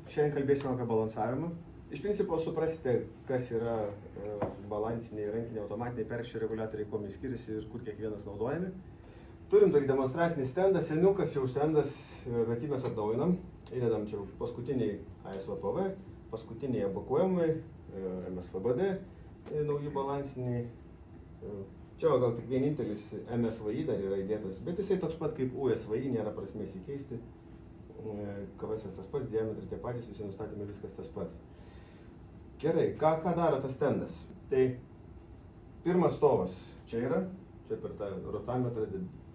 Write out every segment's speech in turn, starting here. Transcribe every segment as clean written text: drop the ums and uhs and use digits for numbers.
Šiandien kalbėsime apie balansavimą. Iš principo suprasite, kas yra balansiniai rankiniai automatiniai perščio reguliatoriai, kuo jie skiriasi ir kur kiekvienas naudojami. Turim tokį demonstracinį stendą, seniukas jau stendas, bet jį mes atnaujinam. Įdedam čia paskutiniai ASVPV, paskutiniai evakuojamai, MSVBD, nauji balansiniai. Čia gal tik vienintelis MSVI dar yra įdėtas, bet jisai toks pat kaip USVI, nėra prasmės įkeisti. KVS tas pats, diametrai tie patys, visi nustatymai, viskas tas pats. Gerai, ką daro tas stendas? Tai pirmas stovas čia yra, čia per tą rotametrą,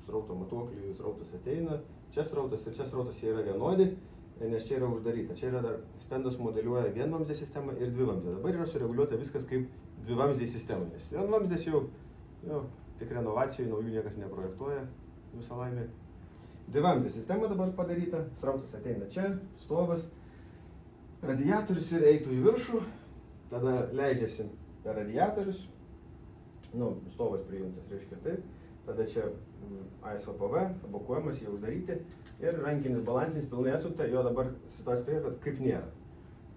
srauto matuoklį, srautas ateina, čia srautas ir čia srautas jie yra vienodi, nes čia yra uždaryta. Čia yra dar stendas modeliuoja vienvamzdė sistemą ir dvivamzdė. Dabar yra sureguliuota viskas kaip dvivamzdė sistema, nes vienvamzdės jau tik renovacijų, naujų niekas neprojektuoja, visą laimę. Dvivamzdė sistema dabar padaryta, srautas ateina čia, stovas, radiatorius ir eitų į viršų, tada leidžiasi per radiatorius, stovas prijungtas, reiškia taip, tada čia ASVPV, evakuojamas, jie uždaryti ir rankinis balansinis pilnai atsukta, jo dabar situacija tokia, kad kaip nėra.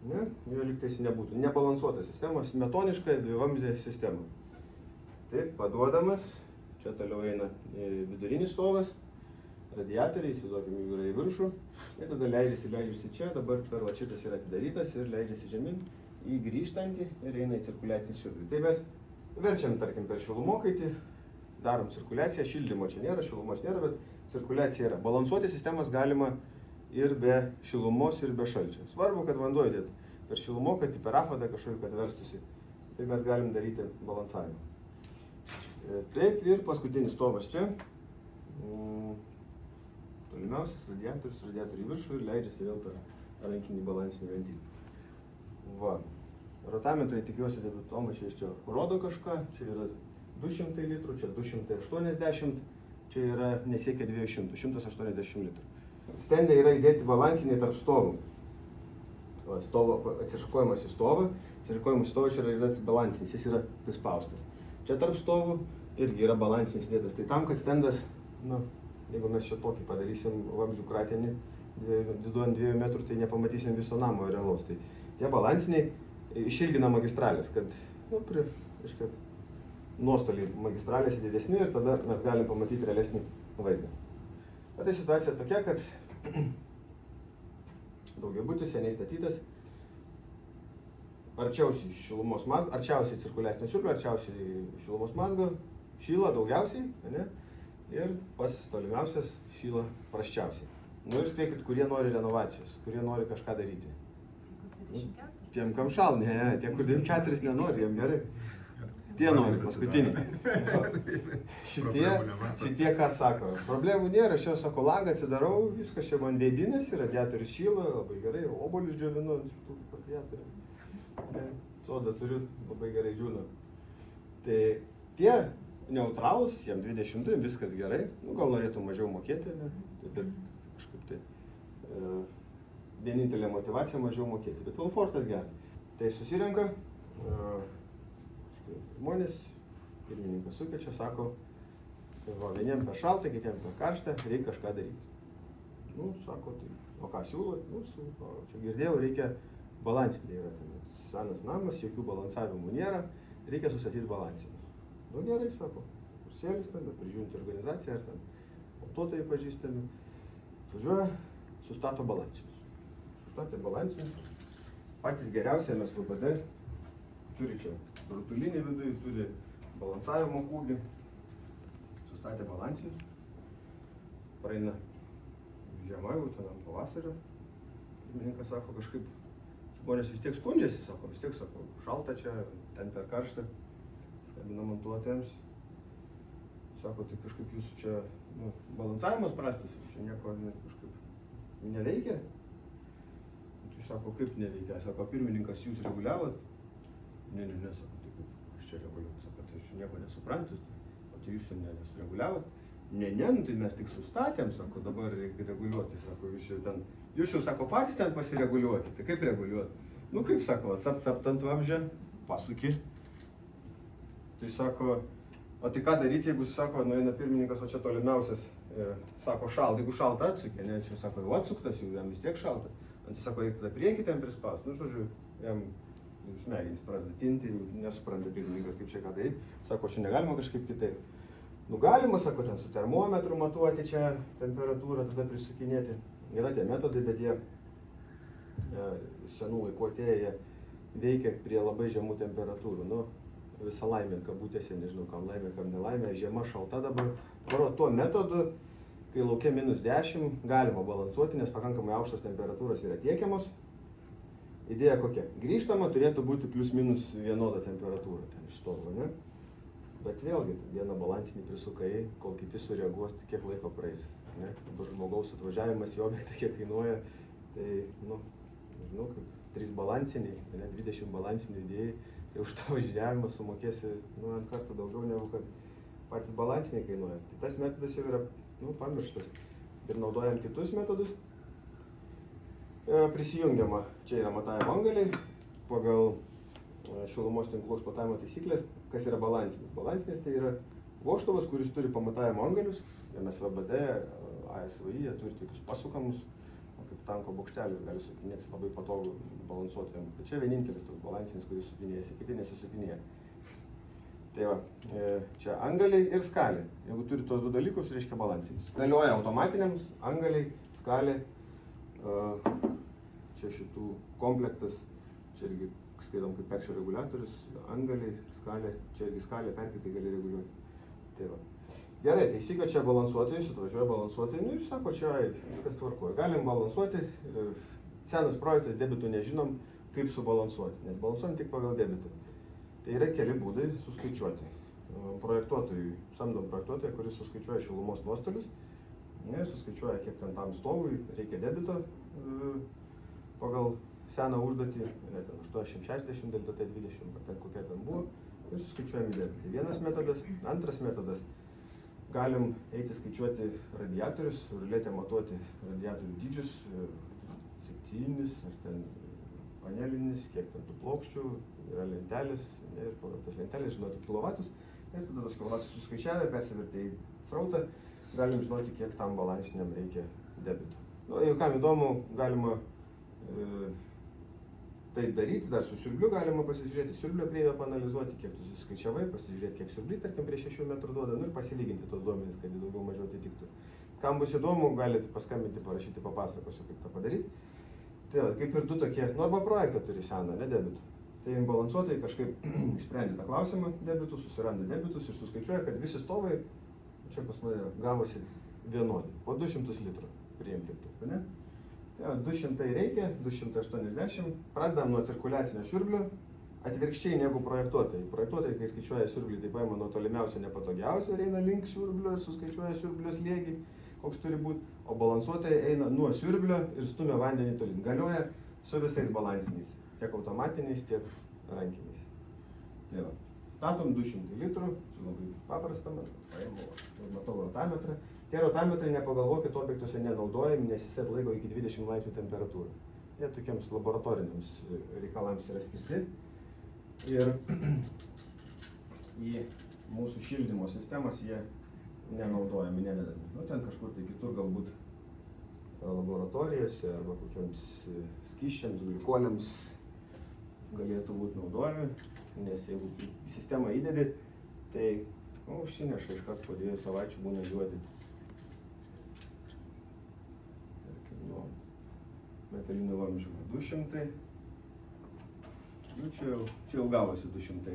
Jo lygtais nebūtų. Nebalansuota sistema, smetoniška dvivamzdė sistema. Taip, paduodamas, čia toliau eina vidurinis stovas, radiatoriai, įsivaizduokime, jų yra į viršų, ir tada leidžiasi čia, dabar per va šitas yra atidarytas ir leidžiasi žemyn į grįžtantį ir eina į cirkuliacinį siurblį. Tai mes verčiam, tarkim, per šilumokaitį, darom cirkuliaciją, šildymo čia nėra, šilumos nėra, bet cirkuliacija yra. Balansuoti sistemas galima ir be šilumos, ir be šalčio. Svarbu, kad vanduo įdėtų per šilumokaitį, per afadą kažkokį, kad verstusi. Tai mes galim daryti balansavimą. Taip, ir paskutinis stovas čia. Tolimiausias radiatorių į viršų ir leidžiasi vėl per rankinį balansinį ventilį. Va. Rotametrai, tikiuosi, debiutomą čia iš čia rodo kažką. Čia yra 200 litrų, čia 280, čia yra nesiekia 200, 180 litrų. Stende yra įdėti balansiniai tarp stovų. Atsišakojimas į stovą, atsišakojimas į stovą čia yra balansinis, jis yra prispaustas. Čia tarp stovų irgi yra balansinis įdėtas. Tai tam, kad stendas, jeigu mes čia tokį padarysim vamzdžių kratinį, diduojant 2 metrų, tai nepamatysim viso namo realaus. Tai tie balansiniai išilgina magistralės, kad nuostoliai magistralėse didesni ir tada mes galim pamatyti realesnį vaizdą. Bet tai situacija tokia, kad daugiabutis seniai statytas, arčiausiai šilumos mazgo, arčiausiai cirkuliacinio siurblio, arčiausiai šilumos mazgo, šyla daugiausiai, ir pas tolimiausias šyla prasčiausiai. Ir spėkit, kurie nori renovacijos, kurie nori kažką daryti. Tiem, kam šal, tie, kur 4 nenori, jiem gerai. Tie nori, paskutiniai. Šitie ką sako, problemų nėra, aš jau sako, langą atsidarau, viskas čia man vėdinasi, radiatorius šyla, labai gerai, obuolius džiovinu ant šitų radiatorių. Sodą turiu, labai gerai džiūna. Tai tie neutralūs, jiem 20, viskas gerai, gal norėtų mažiau mokėti, bet kažkaip tai vienintelė motyvacija mažiau mokėti, bet komfortas geras. Tai susirenka žmonės, pirmininkas sukviečia, sako, vieniem per šaltą, kitiem per karštą, reikia kažką daryti. Sako, tai, o ką siūlot? Čia girdėjau, reikia balansinį, yra ten senas namas, jokių balansavimų nėra, reikia sustatyti balansinius. Gerai, sako, kursėlis ten, prižiūrinti organizaciją, ar ten autuotojai pažįstami, važiuoja, sustato balansinius. Sustatė balansinius, patys geriausiai MSVBD, turi čia rutulinį viduje, turi balansavimo kūgį, sustatė balansinius, praeina žiema, jau ten ant pavasario, pirmininkas sako, kažkaip žmonės vis tiek skundžiasi, sako, šalta čia, ten per karštą, skambina montuotojams, sako, tai kažkaip jūsų čia balansavimas prastas, čia nieko kažkaip neveikia. Tai sako, kaip neveikia, sako, pirmininkas jūs reguliavot? Ne, sako, tai kaip aš čia reguliavau, sako, tai aš nieko nesuprantu, o tai jūs čia nesureguliavot? Ne, tai mes tik sustatėm, sako, dabar reikia reguliuoti, sako, jūs jau, sako, patys ten pasireguliuoti, tai kaip reguliuoti? Kaip, sako, capt ant vamzdžio, pasuki. Tai sako, o tai ką daryti, jeigu, sako, nueina pirmininkas, o čia tolimiausias, sako, šalta, jeigu šalta atsukė, čia, sako, jau atsuktas, jau jam vis tiek šalta. Ant sako, reikia tada priekį ten prispaus, nu žodžiu, jam smegenys pradeda tinti, nesupranta pirmininkas, kaip čia ką daryti. Sako, čia negalima kažkaip kitaip. Nu galima, sako, ten su termometru matuoti čia temperatūrą, tada prisukinėti. Yra tie metodai, bet jie senų laikų atėję, jie veikia prie labai žemų temperatūrų. Nu, visa laimė, kabutėse, nežinau, kam laimė, kam nelaimė, žiema šalta dabar. Tuo metodu, kai laukia -10, galima balansuoti, nes pakankamai aukštos temperatūros yra tiekiamos. Idėja kokia? Grįžtama turėtų būti plius-minus vienoda temperatūra ten iš tolo, ne? Bet vėlgi, vieną balansinį prisukai, kol kiti sureaguos, kiek laiko praeis, ne? Dabar žmogaus atvažiavimas į objektą kiek kainuoja, tai, nu, nežinau, kaip 3 balansiniai, ne, 20 balansinių idėjai, tai už tą važiavimą sumokėsi, nu, ant kartų daugiau negu kad patys balansiniai kainuoja. Tai tas metodas jau yra, nu, pamirštas. Ir naudojant kitus metodus, prisijungiama, čia yra matavimo angaliai, pagal šilumos tinklų eksploatavimo taisyklės, kas yra balansinis. Balansinis tai yra vožtuvas, kuris turi pamatavimo angalius, MSVBD, ASVI, jie turi tokius pasukamus, kaip tanko bokštelis gali sukinėti, labai patogu balansuoti. Tai čia vienintelis toks balansinis, kuris sukinėjasi, kiti nesisukinėja. Tai va, čia angaliai ir skalė. Jeigu turi tos 2 dalykus, reiškia balansinis. Galioja automatiniams, angaliai, skalė. Čia šitų komplektas, čia irgi skaitom kaip peršio reguliatorius, angaliai, skalė, čia irgi skalė, perkitai gali reguliuoti. Tai va. Gerai, tai įsikviečia balansuotojus, atvažiuoja balansuotojai, nu ir sako, čia viskas tvarkoja. Galim balansuoti, senas projektas, debitų nežinom, kaip subalansuoti, nes balansuojam tik pagal debitą. Tai yra keli būdai suskaičiuoti. Projektuotojui, samdom projektuotoją, kuris suskaičiuoja šilumos nuostolius, suskaičiuoja, kiek ten tam stovui reikia debito pagal seną užduotį, 80-60, delta T20, ten kokia ten buvo, ir suskaičiuojami debitai. Vienas metodas. Antras metodas, galim eiti skaičiuoti radiatorius, ruletę matuoti radiatorių dydžius, sekcijinis ar ten panelinis, kiek ten tų plokščių, yra lentelės, ir pagal tas lentelės žinoti kilovatus, ir tada tos kilovatus suskaičiavę, persivertę į srautą, galim žinoti, kiek tam balansiniam reikia debito. Nu, jeigu kam įdomu, galima taip daryti, dar su siurbliu galima pasižiūrėti, siurblio kreivę paanalizuoti, kiek tu suskaičiavai, pasižiūrėti, kiek siurblys, tarkim, prie 6 metrų duoda, nu ir pasilyginti tos duomenys, kad daugiau mažiau atitiktų. Kam bus įdomu, galite paskambinti, parašyti, papasakosiu, kaip tą padaryti. Tai kaip ir 2 tokie, nu arba projektą turi seną, ne debitų. Tai balansuotojai kažkaip išsprendžia tą klausimą debitų, susiranda debitus ir suskaičiuoja, kad visi stovai, čia pas mane gavosi vienodi, po 200 litrų priimkim taip, ne? 200 reikia, 280, pradedam nuo cirkuliacinio siurblio, atvirkščiai negu projektuotojai. Projektuotojai, kai skaičiuoja siurblį, tai paima nuo tolimiausio nepatogiausio ir eina link siurblio ir suskaičiuoja siurblio slėgį, koks turi būti, o balansuotojai eina nuo siurblio ir stumia vandenį tolyn. Galioja su visais balansiniais, tiek automatiniais, tiek rankiniais. Tai va, statom 200 litrų, čia labai paprasta, matau rotametrą. Tie rotametrai, nepagalvokit, objektuose nenaudojami, nes jis atlaiko iki 20 laipsnių temperatūrą. Jie tokiems laboratoriniams reikalams yra skirti. Ir į mūsų šildymo sistemas jie nenaudojami, nededami. Nu, ten kažkur tai kitur galbūt laboratorijose arba kokiems skysčiams, glikoliams galėtų būti naudojami, nes jeigu į sistemą įdedi, tai užsineša iš karto po 2 savaičių būna juodi. Metalinių vamzdžių 200, nu čia jau gavosi 200.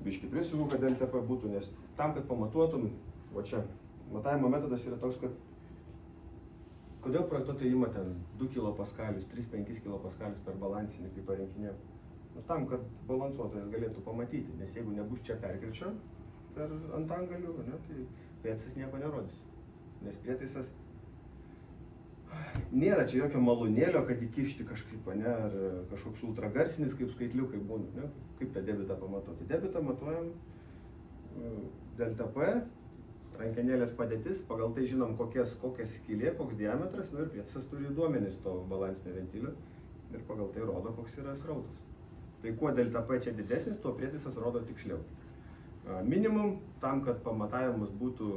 Biškį prisuku, kad LTP būtų, nes tam, kad pamatuotum, o čia matavimo metodas yra toks, kad kodėl projektuotojai ima ten 2 kPa, 3-5 kPa per balansinį, kaip parinkinė. Nu, tam, kad balansuotojas galėtų pamatyti, nes jeigu nebus čia perkirčio per ant angalių, ne, tai prietaisas nieko nerodys, nes prietaisas nėra čia jokio malūnėlio, kad įkišti kažkaip, ne, ar kažkoks ultragarsinis, kaip skaitliukai būna, ne, kaip tą debitą pamatuoti. Debitą matuojam delta P, rankenėlės padėtis, pagal tai žinom kokia skylė, koks diametras, nu ir prietaisas turi duomenis to balansinio ventilio ir pagal tai rodo, koks yra srautas. Tai kuo delta P čia didesnis, tuo prietaisas rodo tiksliau. Minimum, tam, kad pamatavimas būtų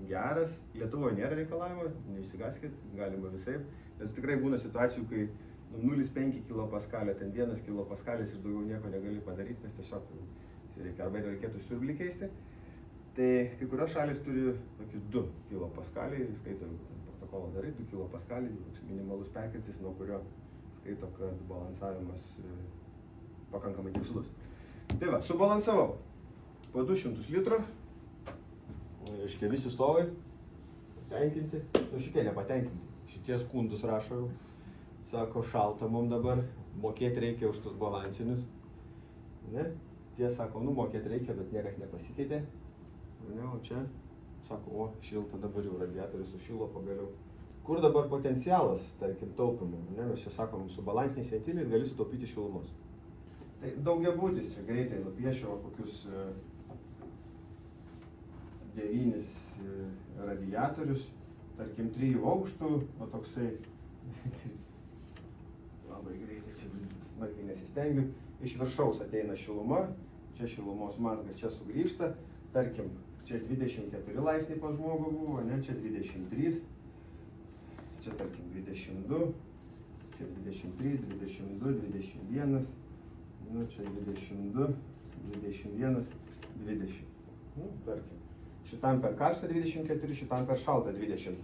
geras, Lietuvoje nėra reikalavimo, neišsigaskit, galima visai, Nes tikrai būna situacijų, kai 0,5 kPa, ten 1 kPa ir daugiau nieko negali padaryti, nes tiesiog reikia, arba reikėtų siurblį keisti. Tai kai kurios šalis turi tokį 2 kPa, skaito protokolą darai, 2 kPa, toks minimalus perkirtis, nuo kurio skaito, kad balansavimas pakankamai tikslus. Tai va, subalansavau po 200 litrų, reiškia visi stovai, patenkinti, nu šitie nepatenkinti, šitie skundus rašo jau, sako šalta mums dabar, mokėti reikia už tus balansinius, ne? Tie sako, nu mokėti reikia, bet niekas nepasikeitė. Ne, o čia, sako, o šilta dabar jau radiatorius sušilo pagaliau. Kur dabar potencialas, tarkim, taupimo? Ne, mes čia sakom, su balansiniais ventiliais gali sutaupyti šilumos. Tai daugiabutis, čia greitai nupiešiau kokius 9 radiatorius, tarkim, 3 aukštų, o toksai, labai greitai čia smarkiai nesistengiu, iš viršaus ateina šiluma, čia šilumos mazgas čia sugrįžta, tarkim, čia 24 laipsniai pas žmogų buvo, ne, čia 23, čia tarkim 22, čia 23, 22, 21, nu čia 22, 21, 20. Nu, tarkim, šitam per karštą 24, šitam per šaltą 20.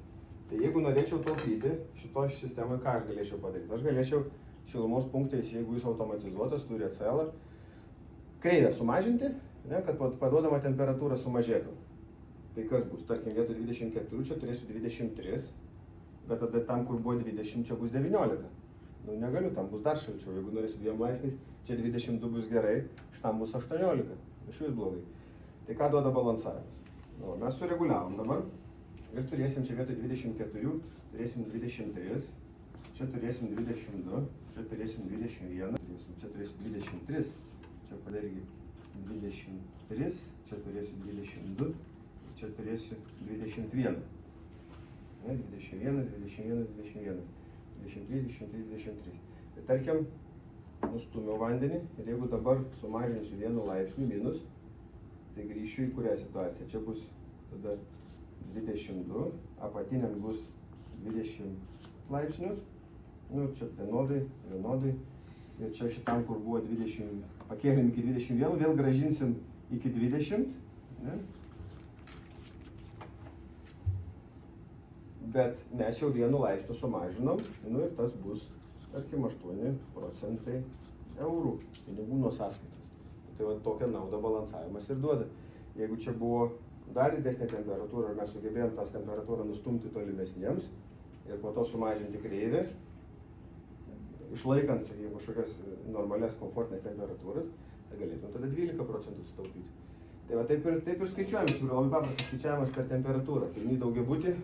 Tai jeigu norėčiau taupyti šitoj sistemoje, ką aš galėčiau padaryti? Aš galėčiau šilumos punktais, jeigu jis automatizuotas, turi ACL, kreivę sumažinti, ne, kad paduodama temperatūra sumažėtų. Tai kas bus? Tarkim, vietoj 24 čia turėsiu 23, bet tada tam, kur buvo 20, čia bus 19. Nu, negaliu, tam bus dar šalčiau. Jeigu norėsiu 2 laipsniais, čia 22 bus gerai, šitam bus 18. Iš vis blogai. Tai ką duoda balansavimas? Nu, mes sureguliavom dabar ir turėsim čia vietoj 24, turėsim 23, čia turėsim 22, čia turėsim 21, čia turėsim 23, čia padargi 23, čia turėsiu 22, čia turėsiu 21. Ne, 21, 21, 21, 23, 23, 23. Tai tarkim, nustumiau vandenį ir jeigu dabar sumažinsiu 1 laipsnių minus, tai grįšiu į kurią situaciją. Čia bus tada 22, apatiniam bus 20 laipsnių, nu čia vienodai. Ir čia šitam, kur buvo 20, pakėlim iki 21, vėl grąžinsim iki 20. Ne? Bet mes jau 1 laipsnių sumažinom, nu ir tas bus, tarkim, 8% eurų pinigų nuo sąskaitos. Tai va tokią naudą balansavimas ir duoda. Jeigu čia buvo dar didesnė temperatūra, mes sugebėjom tą temperatūrą nustumti tolimesniems ir po to sumažinti kreivę, išlaikant, sakykime, kažkokias normalias komfortinės temperatūras, tai galėtume tada 12% sutaupyti. Tai va taip ir skaičiuojame, yra labai paprastas skaičiavimas per temperatūrą. Tai daugiabutį,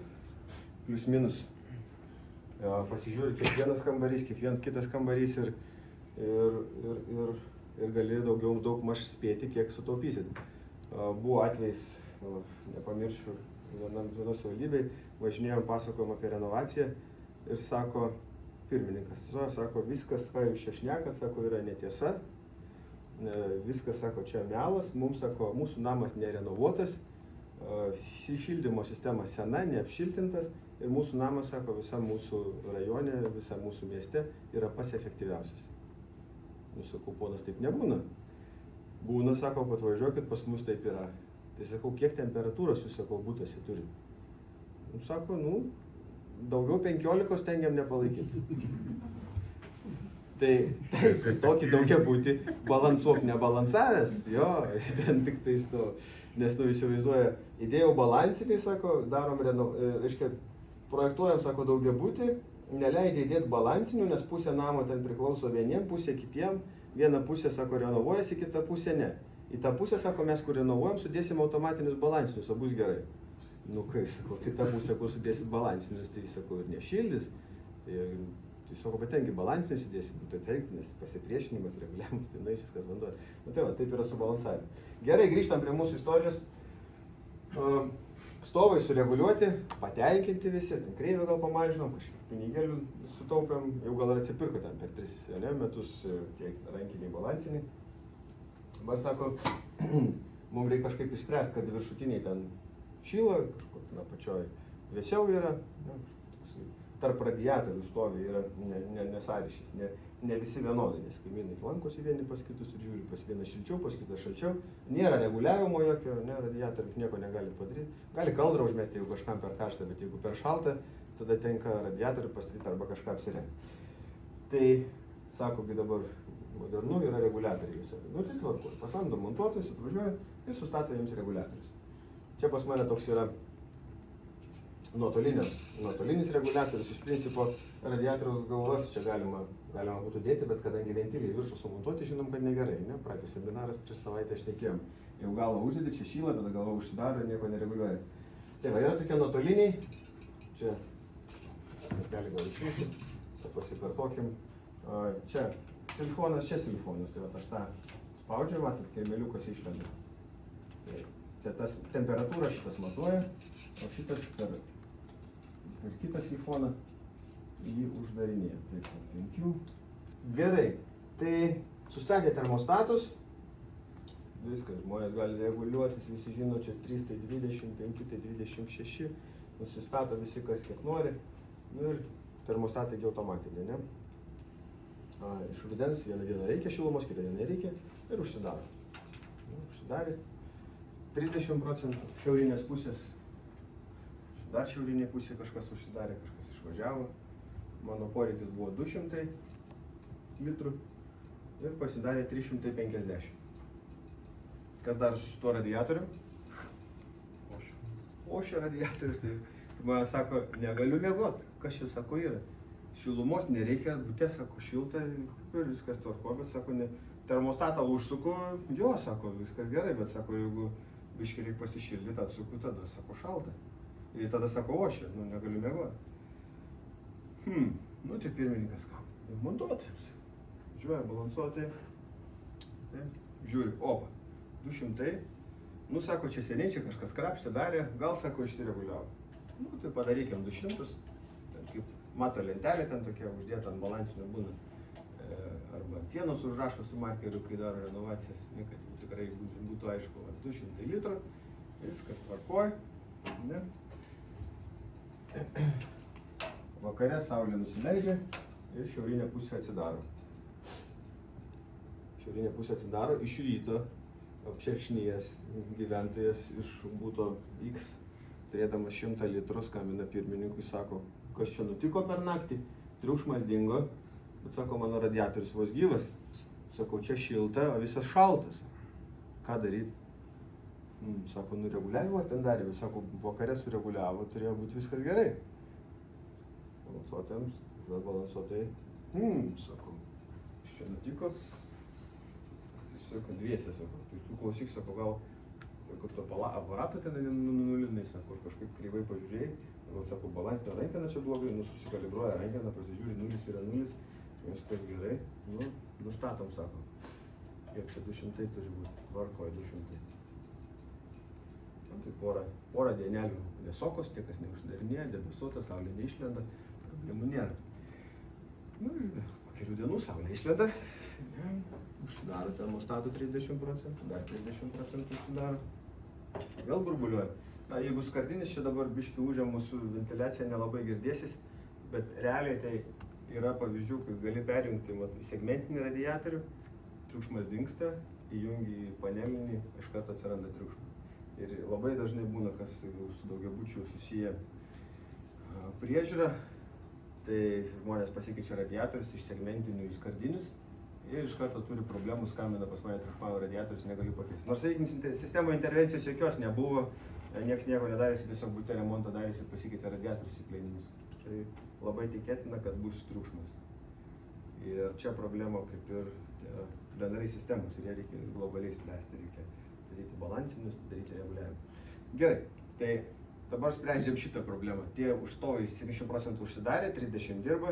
plius minus. Pasižiūri kiekvienas kambarys, kiekvienas kitas kambarys ir gali daug maž spėti, kiek sutaupysit. Buvo atvejs, nepamiršiu, vienos savivaldybei, važinėjom, pasakojom apie renovaciją ir sako, pirmininkas, sako, viskas, ką jūs čia šnekat, sako, yra netiesa, viskas, sako, čia melas, mums, sako, mūsų namas nerenovuotas, šildymo sistema sena, neapšiltintas ir mūsų namas, sako, visam mūsų rajone, visam mūsų mieste yra pats efektyviausias. Nu, sakau, ponas, taip nebūna. Būna, sako, atvažiuokit, pas mus taip yra. Tai sakau, kiek temperatūros jūs, sako, būtuose turi? Nu, sako, daugiau 15 stengiam nepalaikyti. Tai tokį daugiabutį balansuok nebalansavęs, jo, ten tik tais to, nes įsivaizduoja, įdėjau balansinį, sako, darom, reiškia, projektuojam, sako, daugiabutį, neleidžia įdėti balansinių, nes pusė namo ten priklauso vieniem, pusė kitiem, viena pusė, sako, renovuojasi, kita pusė ne. Į tą pusę, sako, mes kur renovuojam, sudėsim automatinius balansinius, o bus gerai. Nu kai, sako, kita pusė, kur sudėsit balansinius, tai, sako, ir nešildys. Tai sako, bet tengi balansinius įdėsim, tai taip, nes pasipriešinimas, reguliavimas, tai viskas vanduoja. Nu tai va, taip yra subalansavimas. Gerai, grįžtam prie mūsų istorijos. Stovai sureguliuoti, patenkinti visi, ten kreivę gal pamažinom, kažkiek pinigėlių sutaupėm, jau gal ir atsipirko ten per 3 metus tiek rankiniai balansiniai. Dabar sako, mums reikia kažkaip išspręsti, kad viršutiniai ten šyla, kažkur ten apačioj vėsiau yra, tarp radiatorių stovi yra nesąryšis, ne visi vienodai, nes kaimynai lankosi vieni pas kitus ir žiūri, pas vieną šilčiau, pas kitą šalčiau. Nėra reguliavimo jokio, radiatorius nieko negali padaryti. Gali kaldrą užmesti, jeigu kažkam per karštą, bet jeigu per šaltą, tada tenka radiatorių pastatyti arba kažką apsirengti. Tai, sako, kai dabar modernu yra reguliatoriai visokie. Nu tai tvarku, pasamdo montuotojas, atvažiuoja ir sustato jiems reguliatorius. Čia pas mane toks yra nuotolinis reguliatorius, iš principo radiatoriaus galvas čia galima būtų dėti, bet kadangi ventiliai viršų sumontuoti, žinom, kad negerai, ne? Praeitą seminaras prieš savaitę šnekėjom. Jau galvą uždedi, čia šyla, tada galva užsidaro ir nieko nereguliuoja. Tai va, yra tokie nuotoliniai, čia gali gal išrinkti, pasikartokim. Čia silifonas, tai va, aš tą spaudžiu, matot, kai meliukas išlenda. Čia tas temperatūra šitas matuoja, o šitas per kitą silifoną jį uždarinėja. Taip, 5. Gerai, tai sustatė termostatus, viskas, žmonės gali reguliuotis, visi žino, čia 3 tai 20, 5 tai 26, nusistato visi kas kiek nori, nu ir termostatai automatiniai, ne? Iš rudens vieną dieną reikia šilumos, kitą dieną nereikia ir užsidaro. Užsidarė. 30% šiaurinės pusės, dar šiaurinė pusė kažkas užsidarė, kažkas išvažiavo. Mano poreikis buvo 200 litrų ir pasidarė 350. Kas dar su tuo radiatoriu? Ošia radiatorius. Tai žmonės sako, negaliu miegot. Kas čia, sako, yra? Šilumos nereikia, bute, sako, šilta ir viskas tvarko, bet sako, ne, termostatą užsuku, jo, sako, viskas gerai, bet sako, jeigu biškį reikia pasišildyti, atsuku, tada, sako, šalta. Ir tada, sako, ošia, nu, negaliu miegot. Nu, tai pirmininkas ką? Montuoti. Žiūrėjau, balansuoti. Žiūri, opa, 200. Nu, sako, čia seniai, čia kažkas krapštė, darė, gal, sako, išsireguliavo. Nu, tai padarykim 200. Ten kaip mato lentelė, ten tokia uždėta ant balansinio būna. Arba ant sienos užrašo su markeriu, kai daro renovacijas, kad tikrai būtų aišku, 200 litrų, viskas tvarkoj. Ne? Vakare saulė nusileidžia ir šiaurinė pusė atsidaro. Šiaurinė pusė atsidaro, iš ryto apšerkšnijęs gyventojas iš būto X, turėdamas 100 litrų, skambina pirmininkui, sako, kas čia nutiko per naktį, triukšmas dingo, bet sako, mano radiatorius vos gyvas, sakau, čia šilta, o visas šaltas. Ką daryti? Sako, nu reguliavimo ten darė, sako, vakare sureguliavo, turėjo būti viskas gerai. Balansuotėms, balansuotai, sako, iš čia nutiko. Sako, dviese, sako, tu klausyk, sako, gal to aparato ten nulinai, sako, kažkaip kreivai pažiūrėjai, gal, sako, balansinio rankeną čia blogai, susikalibruoja rankeną, pasižiūri, 0 yra 0, viskas gerai, nu, nustatom, sako, kiek čia 200 turi būti, tvarkoj 200. Tai porą dienelių nesokos, tie, kas neuždarinėja, debesuota, saulė neišlenda, problemų nėra. Nu, po kelių dienų saulė išlenda, užsidaro termostatų 30%, dar 30% užsidaro, vėl burbuliuoja. Na, jeigu skardinis čia dabar biškį užė, mūsų ventiliacija nelabai girdėsis, bet realiai tai yra pavyzdžių, kai gali perjungti segmentinį radiatorių, triukšmas dingsta, įjungi į panelinį, iš karto atsiranda triukšmas. Ir labai dažnai būna, kas su daugiabučiu susiję priežiūra, tai žmonės pasikeičia radiatorius iš segmentinių į skardinius ir iš karto turi problemų, skambina pas mane triukšmavo radiatorius, negaliu pakeisti. Nors sakykime, sistemoje intervencijos jokios nebuvo, nieks nieko nedarėsi, tiesiog bute remontą darėsi ir pasikeitė radiatorius į plėninius. Tai labai tikėtina, kad bus triukšmas. Ir čia problema kaip ir bendrai sistemos ir jie reikia globaliai spręsti, reikia daryti balansinius, daryti reguliavimą. Gerai, tai dabar sprendžiam šitą problemą. Tie užstovai 70% užsidarė, 30 dirba,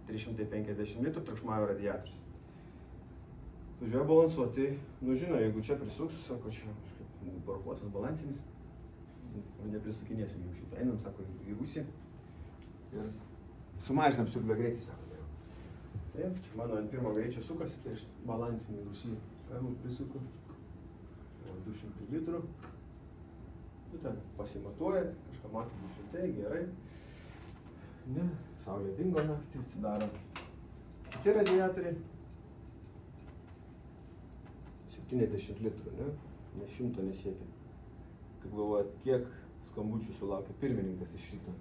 350 litrų triukšmavo radiatorius. Važiuoja balansuoti, nu žino, jeigu čia prisuks, sako, čia kažkaip parkuotas balansinis, neprisukinėsim jau šitą. Einam, sako, į rūsį ir sumažinam siurblio greitį, sako. Taip, čia mano ant pirmo greičio sukasi, tai aš balansinį rūsį prisuku. 200 litrų. Tu ten pasimatuoja, kažką mato 200, gerai. Ne, saulė dingo naktį, atsidaro. Kiti radiatoriai. 70 litrų, ne? Ne 100 nesiekia. Kaip galvojat, kiek skambučių sulaukia pirmininkas iš ryto?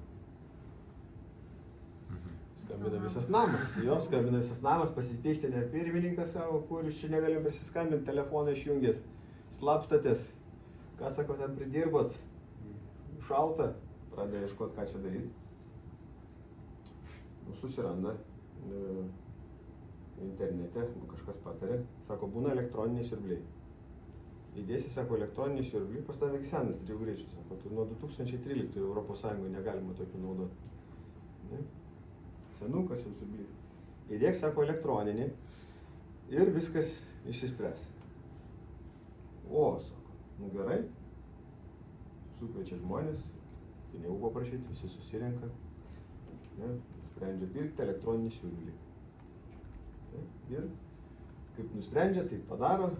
Skambina visas namas. Jo, skambina visas namas, pasipiktinę pirmininką savo, kur iš čia negalim prisiskambinti, telefoną išjungęs. Slapstatės. Ką sako, ten pridirbot? Šalta. Pradėjo ieškoti, ką čia daryti. Susiranda internete, kažkas patarė. Sako, būna elektroniniai siurbliai. Įdėsi, sako, elektroniniai siurbliai, pas tave senas 3 greičių. Sako, tu nuo 2013 Europos Sąjungoje negalima tokių naudoti. Ne? Senukas jau siurblys. Įdėk, sako, elektroninį ir viskas išsispręs. O, sako, nu gerai. Sukviečia žmonės, pinigų paprašyti, visi susirenka. Ne? Sprendžia pirkti elektroninį siurblį. Ir kaip nusprendžia, tai padaro,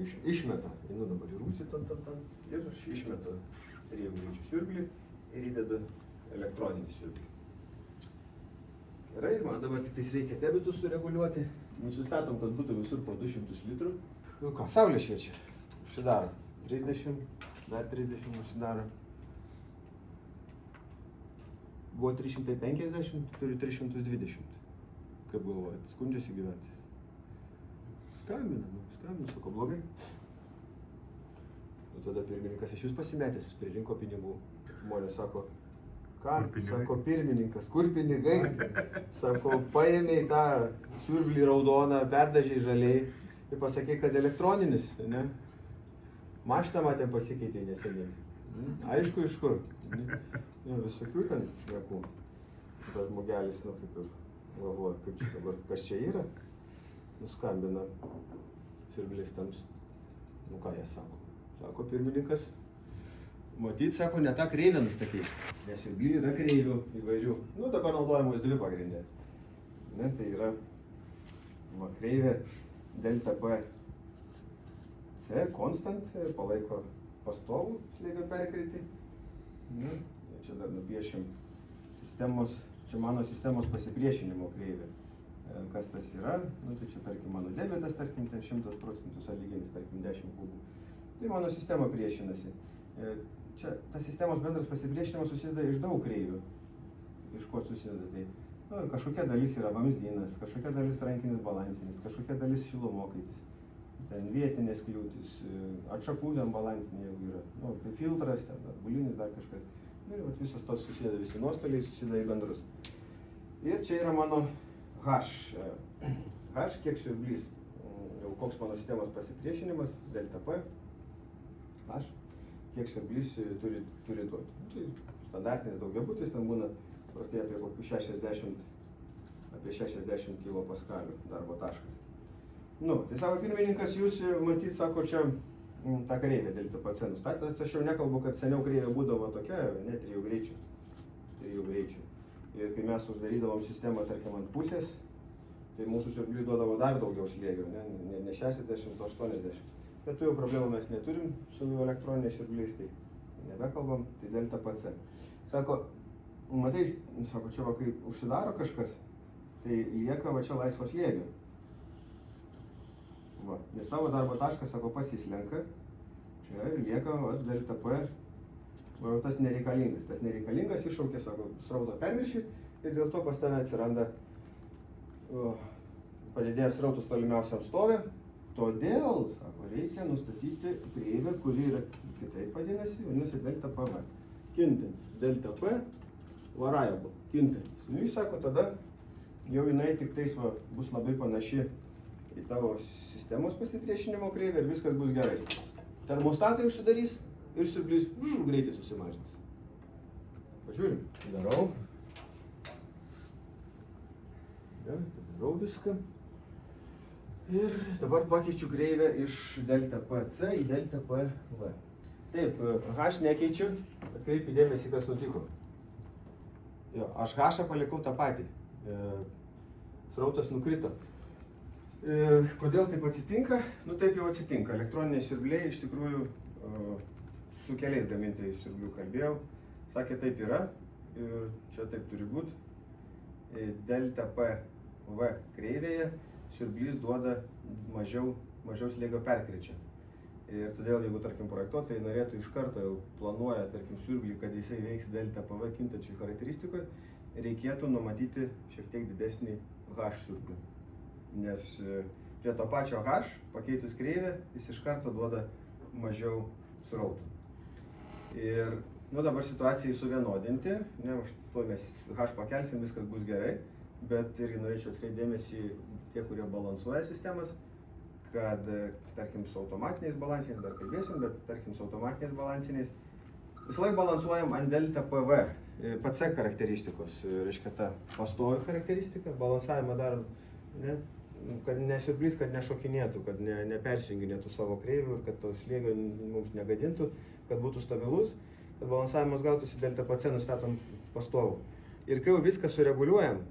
išmeta. Einu dabar į rūsį, ir aš išmetu 3 greičių siurblį ir įdedu elektroninį siurblį. Gerai, man dabar tik tais reikia debitus sureguliuoti. Nusistatom, kad būtų visur po 200 litrų. Nu ką, saulė šviečia. Užsidaro. 30, dar 30 užsidaro. Buvo 350, turi 320. Kaip galvojat, skundžiasi gyventi? Skambina, sako, blogai. Nu tada pirmininkas iš jūs pasimetęs, pririnko pinigų. Žmonės sako, ką? Sako, pirmininkas, kur pinigai? Sako, paėmė į tą siurblį raudoną, perdažiai žaliai ir pasakė, kad elektroninis, ne? Mašiną matėm pasikeitė neseniai. Aišku, iš kur. Visokių ten šnekų. Tas žmogelis, kaip ir galvoja, kaip čia dabar, kas čia yra. Nuskambina siurblistams. Nu ką jie sako? Sako, pirmininkas, matyt, sako, ne tą kreivę nustatyti. Nes siurblį yra kreivių įvairių. Nu dabar naudojamos 2 pagrindė. Ne, tai yra kreivė delta P C constant, palaiko pastovų slėgio perkreitį. Čia dar nupiešim sistemos, čia mano sistemos pasipriešinimo kreivė. Kas tas yra? Nu, tai čia tarkim mano debitas, tarkim, 100% sąlyginis, tarkim 10 kubų. Tai mano sistema priešinasi. Čia tas sistemos bendras pasipriešinimas susideda iš daug kreivių. Iš ko susideda? Tai kažkokia dalis yra vamzdynas, kažkokia dalis rankinis balansinis, kažkokia dalis šilumokaitis. Ten vietinės kliūtis, atšakų ten balansinė jeigu yra. Nu, tai filtras, ten bulinis dar kažkas. Ir visos tos susideda, visi nuostoliai susideda į bendrus. Ir čia yra mano H. H kiek siurblys. Jau koks mano sistemos pasipriešinimas, delta P. H. Kiek siurblys turi duoti. Tai standartinis daugiabutis, ten būna prastai apie kokių 60 kilopaskalių darbo taškas. Nu, tai sako pirmininkas, jūs matyt, sako, čia tą kreivę delta PC nustatėt. Aš jau nekalbu, kad seniau kreivė būdavo tokia, ne 3 greičių. 3 greičių. Ir kai mes uždarydavom sistemą, tarkim, ant pusės, tai mūsų siurbliui duodavo dar daugiau slėgio, ne 60, o 80. Bet tų jau problemų mes neturim su elektroniniais siurbliais, tai nebekalbam, tai delta PC. Sako, matai, sako, čia va, kai užsidaro kažkas, tai lieka va čia laisvas slėgio. Va, nes tavo darbo taškas, sako, pasislenka, čia lieka va, delta P, va, tas nereikalingas. Tas nereikalingas iššaukia, sako, srauto perviršį ir dėl to pas tave atsiranda padidėjęs srautas tolimiausiam stovė. Todėl, sako, reikia nustatyti kreivę, kuri yra kitaip vadinasi delta PV. Kintant. Delta P variable. Kintant. Nu, jis sako, tada jau jinai tik tais va, bus labai panaši į tavo sistemos pasipriešinimo kreivę ir viskas bus gerai. Termostatai užsidarys ir siurblys greitai susimažins. Pažiūrim. Darau. Ja, darau viską. Ir dabar pakeičiu kreivę iš delta PC į delta PV. Taip, H nekeičiu, atkreipiu dėmesį, kas nutiko. Jo, aš H palikau tą patį. Srautas nukrito. Ir kodėl taip atsitinka? Nu taip jau atsitinka. Elektroniniai siurbliai iš tikrųjų su keliais gamintojais siurblių kalbėjau. Sakė, taip yra ir čia taip turi būti. delta PV kreivėje siurblys duoda mažiau slėgio perkričia. Ir todėl, jeigu, tarkim, projektuotojai norėtų iš karto jau planuoja, tarkim, siurblį, kad jisai veiks delta PV kintačiai charakteristikoje, reikėtų numatyti šiek tiek didesnį H siurblį. Nes prie to pačio H, pakeitus kreivę, jis iš karto duoda mažiau srautų. Ir dabar situacijai suvienodinti, už to mes H pakelsim, viskas bus gerai, bet irgi norėčiau atkreipti dėmesį tie, kurie balansuoja sistemas, kad, tarkim, su automatiniais balansiniais, dar kalbėsim, bet, tarkim, su automatiniais balansiniais, visą laiką balansuojam ant delta PV, PC charakteristikos, reiškia ta pastovi charakteristika, balansavimą darom, kad nesiurblys, kad nešokinėtų, kad nepersijunginėtų savo kreivių ir kad to slėgio mums negadintų, kad būtų stabilus, kad balansavimas gautųsi delta PC nustatom pastovų. Ir kai jau viską sureguliuojam,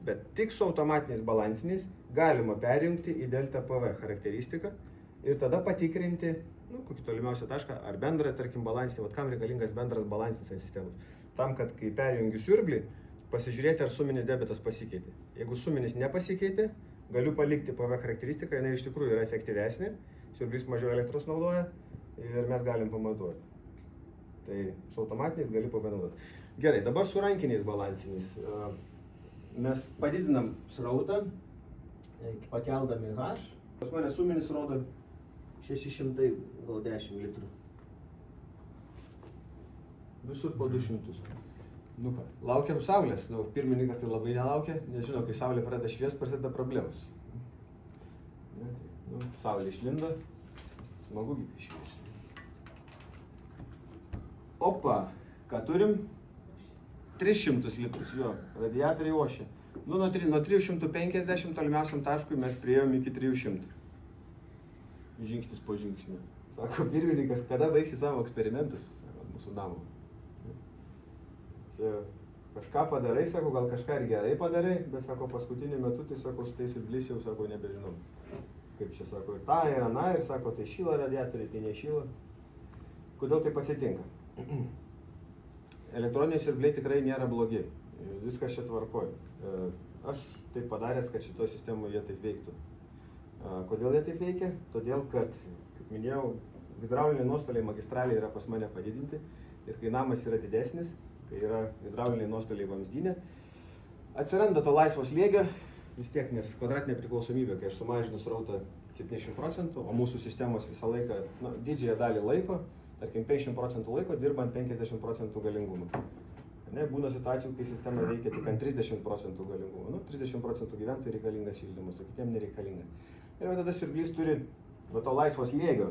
bet tik su automatiniais balansiniais galima perjungti į delta PV charakteristiką ir tada patikrinti, kokį tolimiausią tašką, ar bendrą, tarkim, balansinį, kam reikalingas bendras balansinis ant sistemos. Tam, kad kai perjungiu siurblį, pasižiūrėti, ar suminis debitas pasikeitė. Jeigu suminis nepasikeitė, galiu palikti PV charakteristiką, jinai iš tikrųjų yra efektyvesnė, siurblys mažiau elektros naudoja ir mes galim pamatuoti. Tai su automatiniais gali panaudoti. Gerai, dabar su rankiniais balansiniais. Mes padidinam srautą, pakeldami H. Pas mane suminis rodo 610 litrų. Visur po 200. Ką, laukiam saulės. Pirmininkas tai labai nelaukia, nes žino, kai saulė pradeda šviest, prasideda problemos. Saulė išlindo, smagu švies. Opa, ką turim? 300 litrus, jo, radiatoriai ošia. Nuo 350 tolimiausiam taškui mes priėjom iki 300. Žingsnis po žingsnio. Sako pirmininkas, kada baigsi savo eksperimentus mūsų namo? Čia kažką padarai, sako, gal kažką ir gerai padarai, bet sako, paskutiniu metu, tai sako, su tais siurbliais jau, sako, nebežinom. Kaip čia, sako, ir ta, ir ana, ir sako, tai šyla radiatoriai, tai nešyla. Kodėl taip atsitinka? Elektroniniai siurbliai tikrai nėra blogi, viskas čia tvarkoj. Aš taip padaręs, kad šitoje sistemoje jie taip veiktų. Kodėl jie taip veikia? Todėl, kad, kaip minėjau, hidrauliniai nuostoliai magistraliai yra pas mane padidinti ir kai namas yra didesnis, kai yra hidrauliniai nuostoliai vamzdynė, atsiranda to laisvo slėgio, vis tiek, nes kvadratinė priklausomybė, kai aš sumažinu srautą 70%, o mūsų sistemos visą laiką, didžiąją dalį laiko, tarkim 50% laiko dirbant 50% galingumą. Būna situacijų, kai sistema veikia tik ant 30% galingumą. 30% gyventojų reikalingas šildymas, o kitiem nereikalinga. Ir tada siurblys turi to laisvos slėgio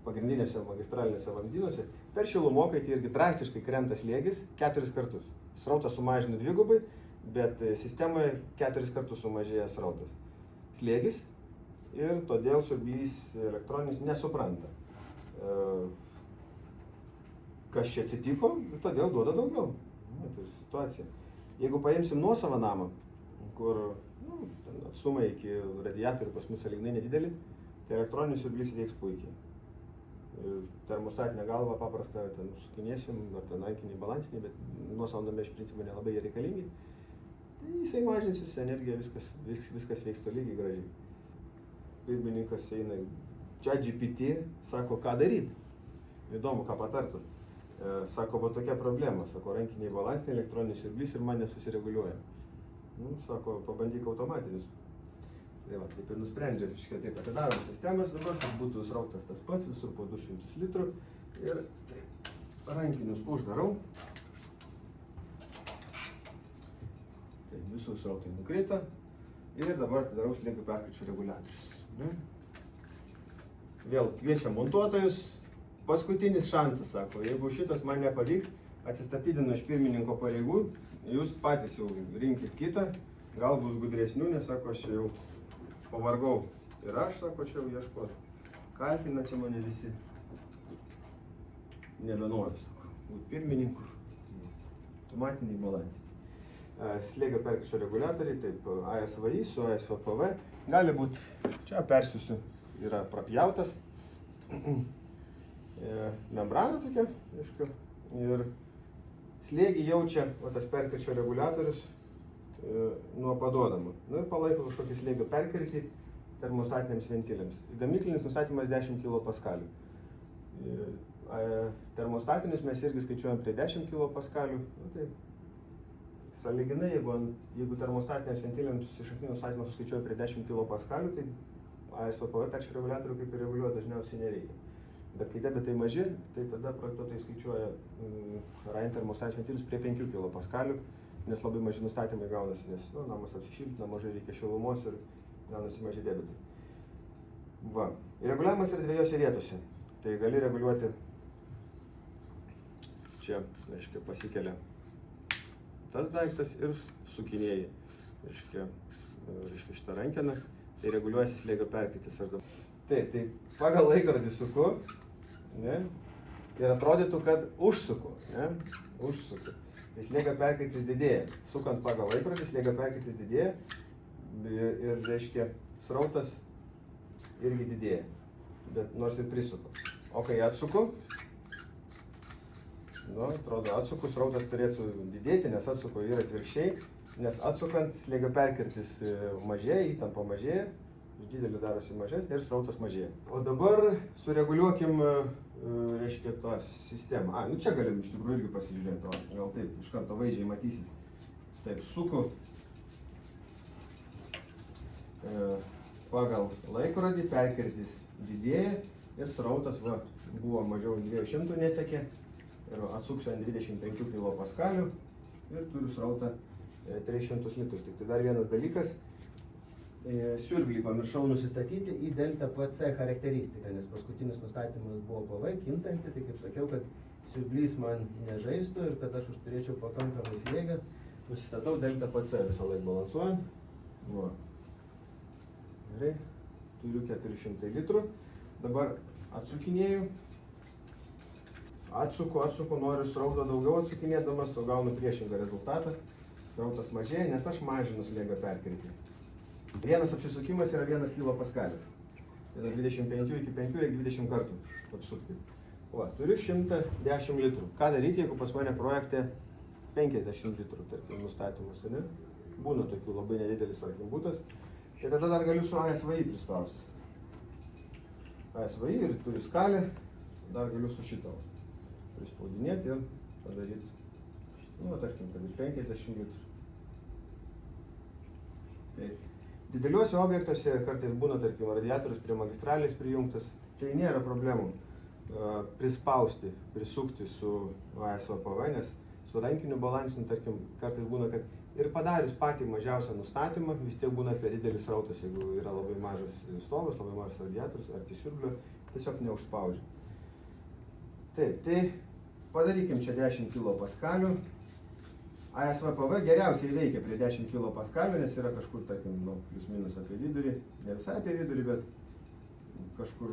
pagrindinėse magistralinėse vamzdynuose. Per šilumokaitį irgi drastiškai krenta slėgis 4 kartus. Srautą sumažina dvigubai, bet sistemoje 4 kartus sumažėja srautas. Slėgis ir todėl siurblys elektroninis nesupranta, kas čia atsitiko, ir todėl duoda daugiau. Tai situacija. Jeigu paimsim nuosavą namą, kur atstumai iki radiatorių pas mus sąlyginai nedideli, tai elektroninis siurblys veiks puikiai. Termostatinę galvą paprastą ten užsukinėsim, ar ten rankiniai balansiniai, bet nuosavą namą iš principo nelabai jie reikalingi. Tai jisai mažinsis, energija, viskas veiks tolygiai gražiai. Pirmininkas eina, ChatGPT sako, ką daryti. Įdomu, ką patartų. Sako, va tokia problema, sako, rankiniai balansiniai, elektroninis siurblys ir man nesusireguliuoja. Sako, pabandyk automatinius. Tai va, taip ir nusprendžia, taip atidarom sistemas dabar, kad būtų srautas tas pats, visur po 200 litrų. Ir taip, rankinius uždarau. Tai visų srautai nukrito. Ir dabar atidarau slėgio perkričio reguliatorius. Vėl kviečiam montuotojus. Paskutinis šansas, sako, jeigu šitas man nepavyks, atsistatydinu iš pirmininko pareigų, jūs patys jau rinkit kitą, gal bus gudresnių, nes, sako, aš jau pavargau. Ir aš, sako, čia jau ieškoti. Kaltina čia mane visi. Nebenoriu, sako, būti pirmininku. Automatiniai balansiniai. Slėgio perkričio reguliatoriai, taip, ASVI su ASVPV. Gali būti, čia persiųsiu, yra prapjautas. Membrana tokia, aišku, ir slėgį jaučia tas perkričio reguliatorius nuo paduodamo. Nu ir palaiko kažkokį slėgio perkirtį termostatiniams ventiliams. Gamyklinis nustatymas 10 kPa. Termostatinius mes irgi skaičiuojam prie 10 kPa. Nu, tai sąlyginai, jeigu termostatiniams ventiliams išakninis nustatymas suskaičiuoja prie 10 kPa, tai ASVPV peršio reguliatorių kaip ir reguliuoja dažniausiai nereikia. Bet kai debitai maži, tai tada projektuotojai skaičiuoja RAIN termostatinius ventilius prie 5 kPa, nes labai maži nustatymai gaunasi, nes namas apsišiltina, mažai reikia šilumos ir gaunasi maži debitai. Va. Reguliavimas yra dviejose vietose. Tai gali reguliuoti, čia, reiškia, pasikelia tas daiktas ir sukinėjai, reiškia šitą rankeną, tai reguliuojasi slėgio perkirtis. Taip, tai pagal laikrodį suku, ne, ir atrodytų, kad užsuku, ne, užsuku. Tai slėgio perkirtis didėja. Sukant pagal laikrodį, slėgio perkirtis didėja ir, reiškia, srautas irgi didėja, bet nors ir prisuku. O kai atsuku, atrodo, atsuku, srautas turėtų didėti, nes atsuku ir atvirkščiai, nes atsukant slėgio perkirtis mažėja, įtampa mažėja, iš didelio darosi mažesnė ir srautas mažėja. O dabar sureguliuokim, reiškia, tą sistemą. Nu čia galim iš tikrųjų irgi pasižiūrėti, gal taip, iš karto vaizdžiai matysit. Taip, suku pagal laikrodį, perkirtis didėja ir srautas buvo mažiau 200 nesiekė ir atsuksiu ant 25 kPa ir turiu srautą 300 litrų. Tai dar vienas dalykas, siurblį pamiršau nusistatyti į delta PC charakteristiką, nes paskutinis nustatymas buvo PV kintanti, tai kaip sakiau, kad siurblys man nežaistų ir kad aš turėčiau pakankamai slėgio, nusistatau delta PC visą laiką balansuojant. Gerai, turiu 400 litrų. Dabar atsukinėju, atsuku, noriu srautą daugiau atsukinėdamas, o gaunu priešingą rezultatą. Srautas mažėja, nes aš mažinu slėgio perkirtį. Vienas apsisukimas yra 1 kPa. Tai 25 iki 5 reikia 20 kartų apsukti. Turiu 110 litrų. Ką daryti, jeigu pas mane projekte 50 litrų, tarkim, nustatymas, ne? Būna tokių labai nedidelis, tarkim, būtas. Ir tada dar galiu su ASVI prispausti. ASVI ir turi skalę, dar galiu su šito prispaudinėti ir padaryti, tarkim, kad ir 50 litrų. Tai dideliuose objektuose kartais būna, tarkim, radiatorius prie magistralės prijungtas, tai nėra problemų prispausti, prisukti su ASVPV, nes su rankiniu balansiniu, tarkim, kartais būna, kad ir padarius patį mažiausią nustatymą, vis tiek būna per didelis srautas, jeigu yra labai mažas stovas, labai mažas radiatorius ar siurblio, tiesiog neužspaudžia. Taip, tai padarykim čia 10 kPa. ASVPV geriausiai veikia prie 10 kPa, nes yra kažkur, tarkim, plius minus apie vidurį, ne visai apie vidurį, bet kažkur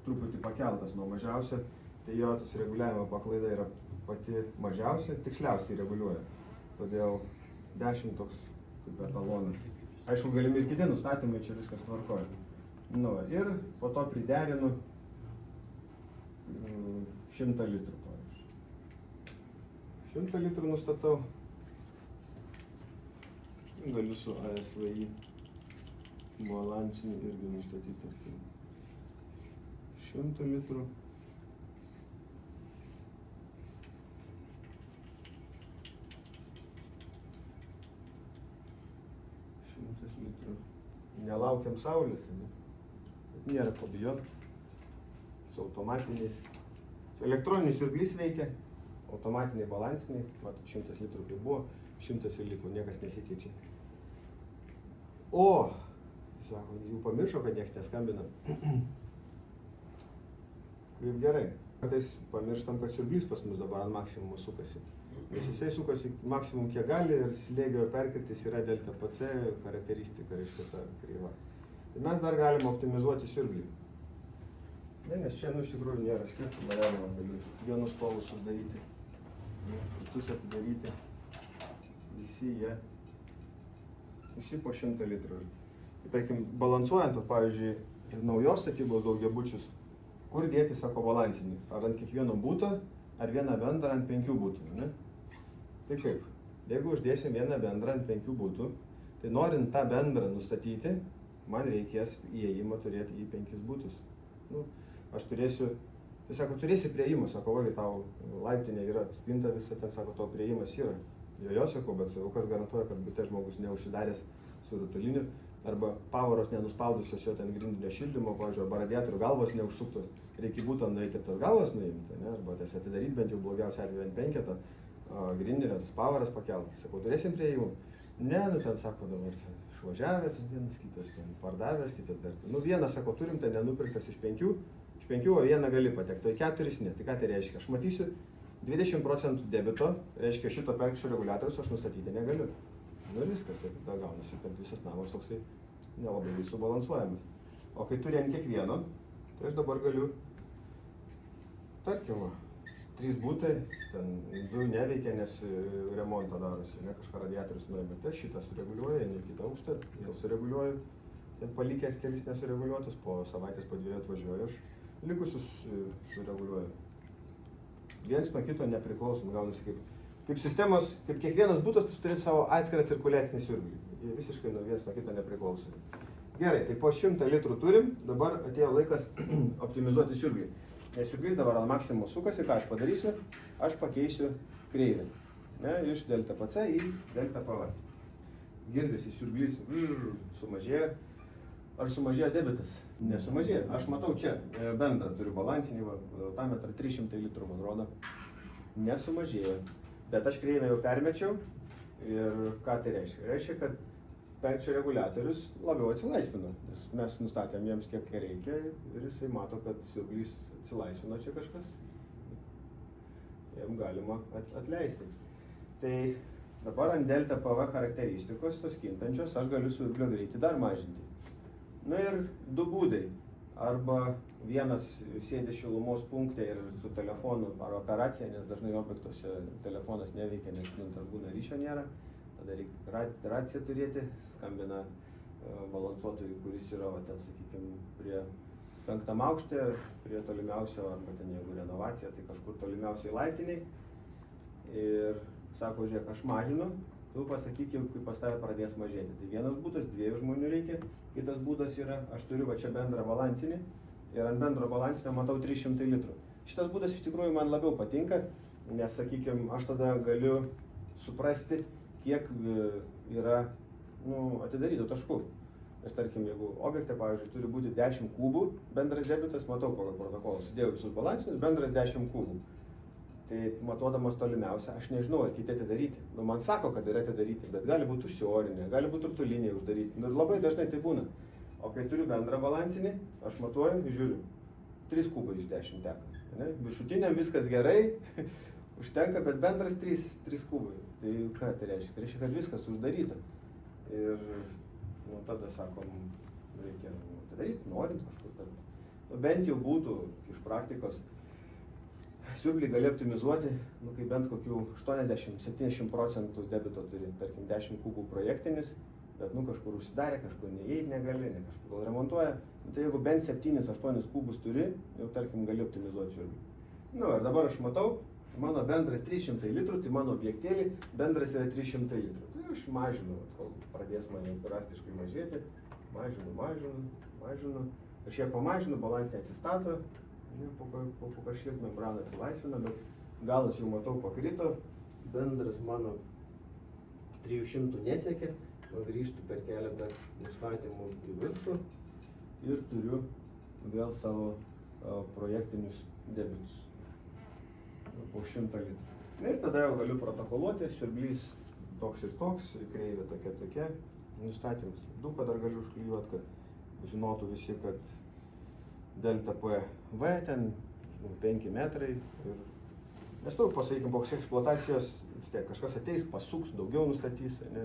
truputį pakeltas nuo mažiausio, tai jo tas reguliavimo paklaida yra pati mažiausia, tiksliausiai reguliuoja. Todėl 10 toks kaip etalonas. Aišku, galimi ir kiti nustatymai, čia viskas tvarkoja. Ir po to priderinu 100 litrų, pavyzdžiui. 100 litrų nustatau. Galiu su ASVI balansiniu irgi nustatyti 100 litrų. Nelaukiam saulės, nėra ko bijoti, su automatiniais. Elektroninis siurblys veikia, automatiniai balansiniai, matot, 100 litrų kaip buvo, 100 ir liko, niekas nesikeičia. O, sako, jau pamiršo, kad niekas neskambina. Kaip gerai. Kartais pamirštam, kad siurblys pas mus dabar ant maksimumo sukasi. Nes jisai sukasi maksimum kiek gali ir slėgio perkirtis yra delta PC charakteristika, reiškia ta kreiva. Tai mes dar galim optimizuoti siurblį. Nes čia, iš tikrųjų nėra skirtumo, galima galiu vienus stovus uždaryti, kitus atidaryti. Visi po 100 litrų. Tai, tarkim, balansuojant, pavyzdžiui, naujos statybos daugiabučius, kur dėti, sako, balansinį? Ar ant kiekvieno būto, ar vieną bendrą ant 5 būtų, ne? Tai kaip? Jeigu uždėsim vieną bendrą ant 5 būtų, tai norint tą bendrą nustatyti, man reikės įėjimą turėti į 5 būtus. Nu, aš turėsiu, tai sako, turėsi prieimą, sako, va, tau laiptinė yra, spinta visa, ten sako, tau prieimas yra. Jo, sakau, bet sakau, kas garantuoja, kad bute žmogus neužsidaręs su rutuliniu, arba pavaros nenuspaudusios jo ten grindinio šildymo, pavyzdžiui, arba radiatorių galvos neužsuktos, reikia būtent nueiti ir tas galvas nuimti, ne? Arba tas atidaryti bent jau blogiausia atveju ant 5 grindinio, tas pavaras pakeltas. Sakau, turėsim prieimų? Ne, nu ten sako, dabar ten išvažiavę, ten vienas kitas ten pardavęs, kitas dar. Nu vienas, sako, turim, ten nenupirktas iš 5, o vieną gali patekti, tai 4 ne. Tai ką tai reiškia? Aš matysiu 20% debito, reiškia šito perkščio reguliatorius aš nustatyti negaliu. Nu ir viskas, tai tada gaunasi, kad visas namas toksai nelabai subalansuojamas. O kai turi ant kiekvieno, tai aš dabar galiu, tarkim, 3 būtai, ten 2 neveikia, nes remontą darosi, ne, kažką radiatorius nuėmė, tai šitą sureguliuoju, einu į kitą aukštą, vėl sureguliuoju, ten palikęs kelis nesureguliuotus, po savaitės, po 2 atvažiuoju, aš likusius sureguliuoju. Vienas nuo kito nepriklausom, gaunasi kaip sistemos, kaip kiekvienas būtas turėtų savo atskirą cirkuliacinį siurblį. Jie visiškai nuo vienas nuo kito nepriklausomi. Gerai, tai po 100 litrų turim, dabar atėjo laikas optimizuoti siurblį. Nes siurblys dabar ant maksimumo sukasi, ką aš padarysiu, aš pakeisiu kreivę. Ne, iš delta PC į delta PV. Girdisi siurblys sumažėjo. Ar sumažėjo debitas? Nesumažėjo. Aš matau čia bendrą, turiu balansinį voltametrą 300 litrų, man rodo. Nesumažėjo. Bet aš kreivę jau permečiau ir ką tai reiškia? Reiškia, kad perkščio reguliatorius labiau atsilaisvino. Nes mes nustatėm jiems kiek reikia ir jisai mato, kad siurblys atsilaisvino čia kažkas. Jam galima atleisti. Tai dabar ant delta PV charakteristikos, tos kintančios, aš galiu siurblio greitį dar mažinti. Na ir 2 būdai. Arba vienas sėdi šilumos punkte ir su telefonu ar operacija, nes dažnai objektuose telefonas neveikia, nes būna ryšio nėra. Tada reikia raciją turėti, skambina balansuotojui, kuris yra, ten, sakykime, prie 5 aukšte, prie tolimiausio, arba ten jeigu renovacija, tai kažkur tolimiausiai laiptiniai. Ir sako, žiūrėk, aš mažinu, tu pasakyk, kai pas tave pradės mažėti. Tai vienas būdas, 2 žmonių reikia, kitas būdas yra, aš turiu va čia bendrą balansinį ir ant bendro balansinio matau 300 litrų. Šitas būdas iš tikrųjų man labiau patinka, nes, sakykime, aš tada galiu suprasti, kiek yra atidarytų taškų. Nes, tarkim, jeigu objekte, pavyzdžiui, turi būti 10 kubų bendras debitas, matau pagal protokolą, sudėjau visus balansinius, bendras 10 kubų. Tai matuodamas tolimiausia, aš nežinau, ar kiti atidaryti. Nu, man sako, kad yra atidaryti, bet gali būti užsiorinė, gali būti rutuliniai uždaryti. Nu, ir labai dažnai tai būna. O kai turiu bendrą balansinį, aš matuoju, žiūriu, 3 kubai iš 10 teka. Ne? Viršutiniam viskas gerai, užtenka, bet bendras 3 kubai. Tai ką tai reiškia? Tai reiškia, kad viskas uždaryta. Ir tada sakom, reikia atidaryti, norint kažkur. Kad bent jau būtų iš praktikos siurblį gali optimizuoti, kai bent kokių 80-70% debito turi, tarkim 10 kubų projektinis, bet kažkur užsidarė, kažkur neįeiti negali, ne kažkur gal remontuoja. Tai jeigu bent 7-8 kubus turi, jau tarkim gali optimizuoti siurblį. Ir dabar aš matau, mano bendras 300 litrų, tai mano objektėlį bendras yra 300 litrų. Tai aš mažinu, kol pradės man jau drastiškai mažėti, mažinu. Aš ją pamažinu, balansinė atsistato. Po kažkiek membrana atsilaisvina, bet galas jau matau pakrito, bendras mano 300 nesiekia, grįžtu per keletą nustatymų į viršų ir turiu vėl savo projektinius debitus po 100 litrų. Ir tada jau galiu protokoluoti, siurblys toks ir toks, kreivė tokia, nustatymus. Duką dar galiu užklijuoti, kad žinotų visi, kad delta PV ten 5 metrai. Nes pasakykime, po kažkiek eksploatacijos vis tiek kažkas ateis, pasuks, daugiau nustatys. Ne?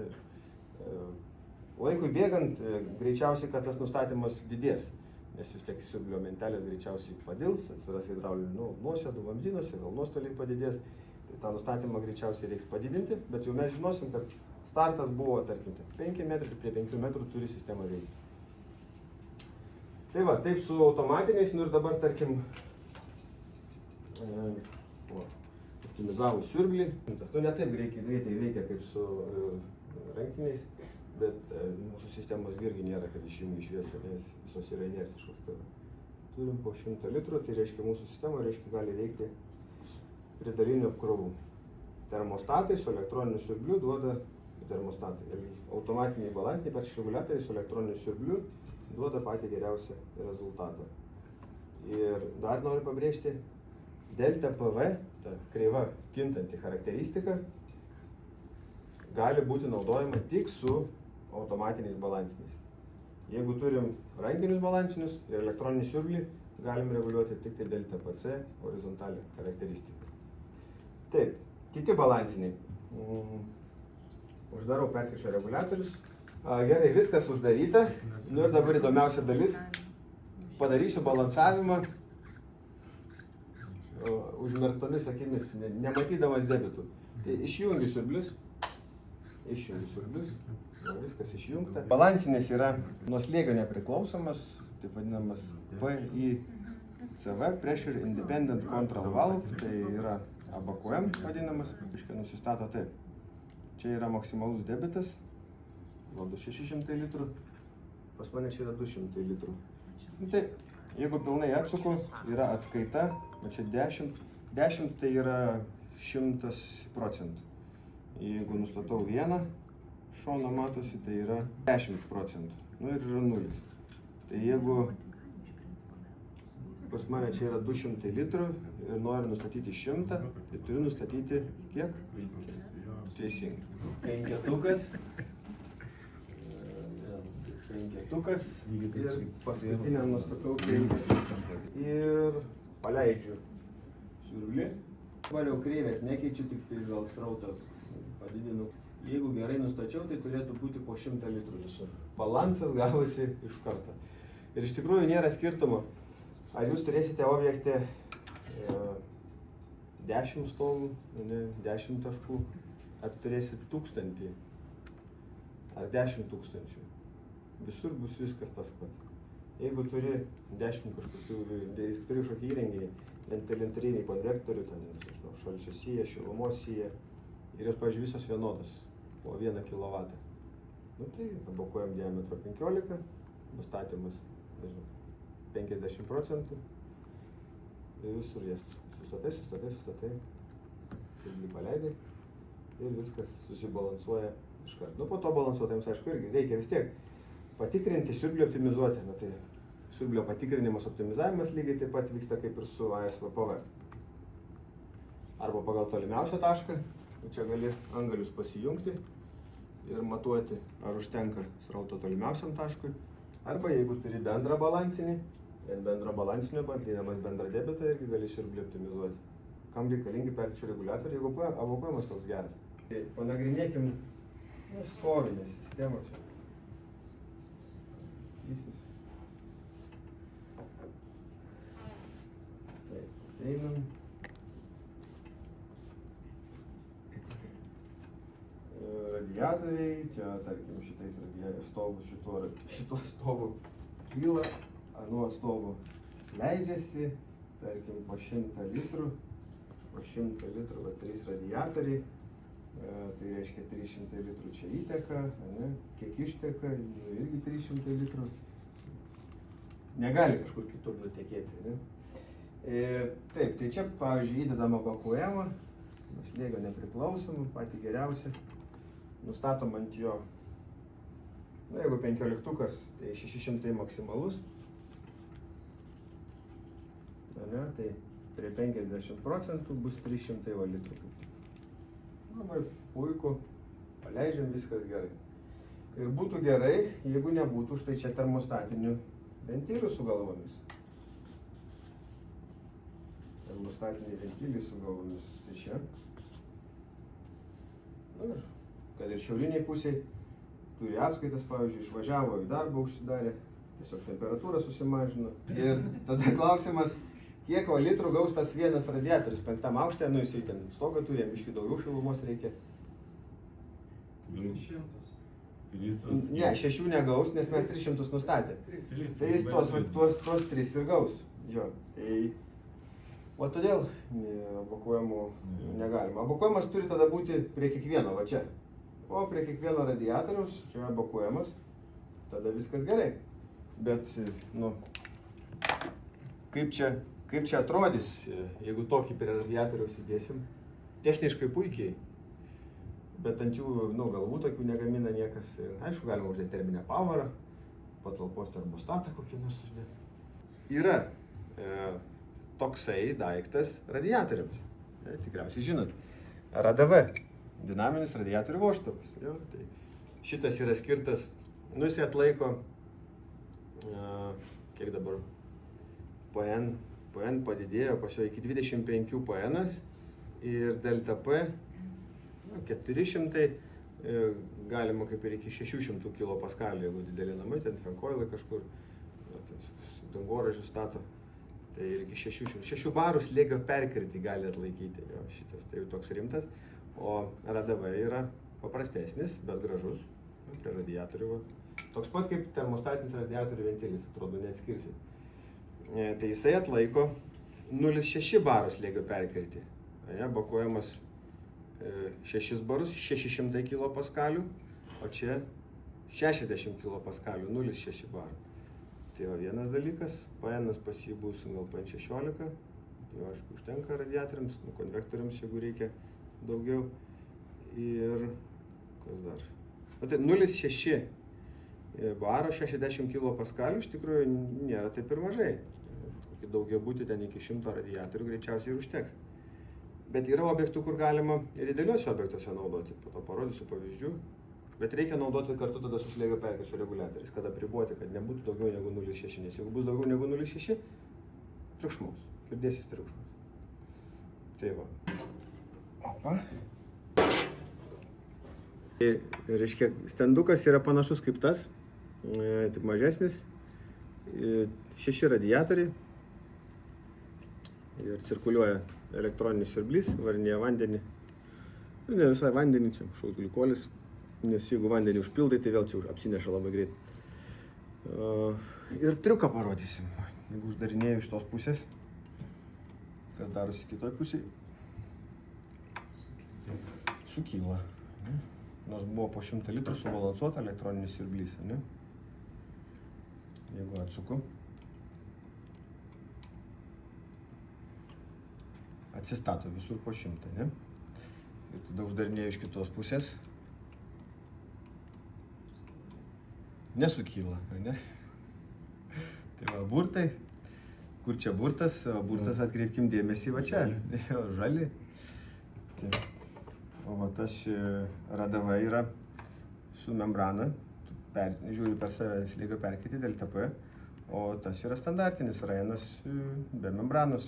Laikui bėgant, greičiausiai, kad tas nustatymas didės, nes vis tiek siurblio mentelės greičiausiai padils, atsiras hidraulinių nuosėdų vamzdynuose, gal nuostoliai padidės. Tai tą nustatymą greičiausiai reiks padidinti, bet jau mes žinosim, kad startas buvo, tarkim, 5 metrai, prie 5 metrų turi sistema veikti. Tai va, taip su automatiniais, ir dabar, tarkim, optimizavus siurblį. Nu, ne taip greitai veikia kaip su rankiniais, bet mūsų sistemos irgi nėra, kad išjungi šviesą, nes visos yra inertiškos. Tai turim po 100 litrų, tai reiškia mūsų sistema gali veikti prie dalinių apkrovų. Termostatai su elektroniniu siurbliu duoda termostatai. Automatiniai balansiniai peršreguliatoriai su elektroniniu siurbliu duoda patį geriausią rezultatą. Ir dar noriu pabrėžti, delta PV, ta kreiva kintanti charakteristika, gali būti naudojama tik su automatiniais balansiniais. Jeigu turim rankinius balansinius ir elektroninį siurblį, galim reguliuoti tik tai delta PC horizontalią charakteristiką. Taip, kiti balansiniai. Uždarau perkirčio reguliatorius. Gerai, viskas uždaryta. Nu ir dabar įdomiausia dalis. Padarysiu balansavimą užmerktomis akimis, nematydamas debitų. Tai išjungiu siurblius. Viskas išjungta. Balansinis yra nuo slėgio nepriklausomas, taip vadinamas PICV, Pressure Independent Control Valve, tai yra ABQM vadinamas, nusistato taip. Čia yra maksimalus debitas, valdo 600 litrų, pas mane čia yra 200 litrų. Tai, jeigu pilnai atsuku, yra atskaita, o čia 10 tai yra 100%. Jeigu nustatau vieną, šoną matosi, tai yra 10%, nu ir yra 0. Tai jeigu pas mane čia yra 200 litrų ir noriu nustatyti 100, tai turiu nustatyti kiek? Teisingai. Penketukas ir paskutinę nustatau 5 ir paleidžiu siurblį. Dabar jau kreivės nekeičiu, tik tai gal srautą padidinu. Jeigu gerai nustačiau, tai turėtų būti po 100 litrų visur. Balansas gavosi iš karto. Ir iš tikrųjų nėra skirtumo, ar jūs turėsite objekte 10 stovų, 10 taškų, ar turėsit 1000 ar 10 000. Visur bus viskas tas pats. Jeigu turi 10 kažkokį įrenginį, ventiliatoriniai konvektorių, ten šalčio sija, šilumos sija, ir jos, pavyzdžiui, visos vienodos po 1 kW. Nu tai ABQM diametro 15, nustatymas 50%, ir visur jas sustatai, siurblį paleidai ir viskas susibalansuoja iškart. Nu po to balansuotojams, aišku, irgi reikia vis tiek patikrinti, siurblį optimizuoti. Na, tai siurblio patikrinimas, optimizavimas lygiai taip pat vyksta kaip ir su ASVPV. Arba pagal tolimiausią tašką, čia gali angalius pasijungti ir matuoti, ar užtenka srauto tolimiausiam taškui. Arba jeigu turi bendrą balansinį, bendro balansinio bandydamas bendrą debitą, irgi gali siurblį optimizuoti. Kam reikalingi perkirčio reguliatoriai, jeigu ABQM toks geras. Tai panagrinėkim stovinę sistemą čia. Taip, einam. Radiatoriai, čia tarkim šitais stovų, šituo stovu kyla, anuo stovu leidžiasi, tarkim po 100 litrų, va 3 radiatoriai, tai reiškia 300 litrų čia įteka, kiek išteka, irgi 300 litrų. Negali kažkur kitur nutekėti, ne? Taip, tai čia, pavyzdžiui, įdedama ABQM, nuo slėgio nepriklausomų, patį geriausią, nustatom ant jo, nu, jeigu 15-tukas, tai 600 maksimalus, ne, tai prie 50% bus 300 litrų. Labai puiku, paleidžiam, viskas gerai. Ir būtų gerai, jeigu nebūtų štai čia termostatinių ventilių su galvomis. Termostatiniai ventiliai su galvomis, tai čia. Nu, kad ir šiauriniai pusiai turi atskaitas, pavyzdžiui, išvažiavo į darbą, užsidarė, tiesiog temperatūra susimažino. Ir tada klausimas, kiek litrų gaus tas vienas radiatorius 5 aukšte, nu jisai ten stogą turi, biškį daugiau šilumos reikia. 600. Ne, 6 negaus, nes mes 300 nustatė. Tai jis tuos 3 ir gaus. Jo, tai O todėl evakuojamų negalima. Evakuojamas turi tada būti prie kiekvieno, va čia. O prie kiekvieno radiatoriaus, čia evakuojamas, tada viskas gerai. Bet, nu, kaip čia atrodys, jeigu tokį prie radiatoriaus įdėsim? Techniškai puikiai, bet ant jų, nu, galvų tokių negamina niekas. Aišku, galima uždėti terminę pavarą, patalpos termostatą kokį nors uždėti. Yra toksai daiktas radiatoriams. Tikriausiai žinot. RADV, dinaminis radiatorių vožtuvas. Tai šitas yra skirtas, nu jis atlaiko, kiek dabar, PN padidėjo pas jo iki 25 PN ir delta P 400, galima kaip ir iki 600 kPa, jeigu dideli namai, ten fenkoilai kažkur, dangoraižius stato. Tai ir iki 6 barų slėgio perkirtį gali atlaikyti jo, šitas, tai toks rimtas. O RADV yra paprastesnis, bet gražus, prie radiatorių. Toks pat kaip termostatinis radiatorių ventilis, atrodo, neatskirsi. Tai jisai atlaiko 0,6 barų slėgio perkirtį. Evakuojamas 6 barus, 600 kPa, o čia 60 kPa, 0,6 barų. Tai va vienas dalykas, PN pas jį bus gal PN16, jo aišku užtenka radiatoriams, konvektoriams, jeigu reikia daugiau. Ir kas dar? Tai 0,6 baro 60 kPa iš tikrųjų nėra taip ir mažai. Kokį daugiabutį ten iki 100 radiatorių greičiausiai ir užteks. Bet yra objektų, kur galima ir dideliuose objektuose naudoti, po to parodysiu pavyzdžių. Bet reikia naudoti kartu tada su slėgio perkirčio reguliatoriais, kad apriboti, kad nebūtų daugiau negu 0,6, nes jeigu bus daugiau negu 0,6, triukšmaus, girdėsis triukšmas. Tai va. Opa. Tai reiškia, stendukas yra panašus kaip tas, tik mažesnis, 6 radiatoriai ir cirkuliuoja elektroninis siurblys, varinėja vandenį, ne visai vandenį, čia kažkoks glikolis. Nes jeigu vandenį užpildai, tai vėl čia apsineša labai greit. Ir triuką parodysim. Jeigu uždarinėjau iš tos pusės, kas darosi kitoj pusėje, sukyla. Nors buvo po 100 litrų subalansuota elektroninis siurblys. Jeigu atsuku, atsistato visur po 100. Ne? Ir tada uždarinėjau iš kitos pusės. Nesukyla, ne? Tai va, burtai. Kur čia burtas? Burtas atkreipkim dėmesį va čia. Žali. O va tas RADV yra su membrana. Žiūri per save slėgio perkirtį delta P. O tas yra standartinis raenas be membranos.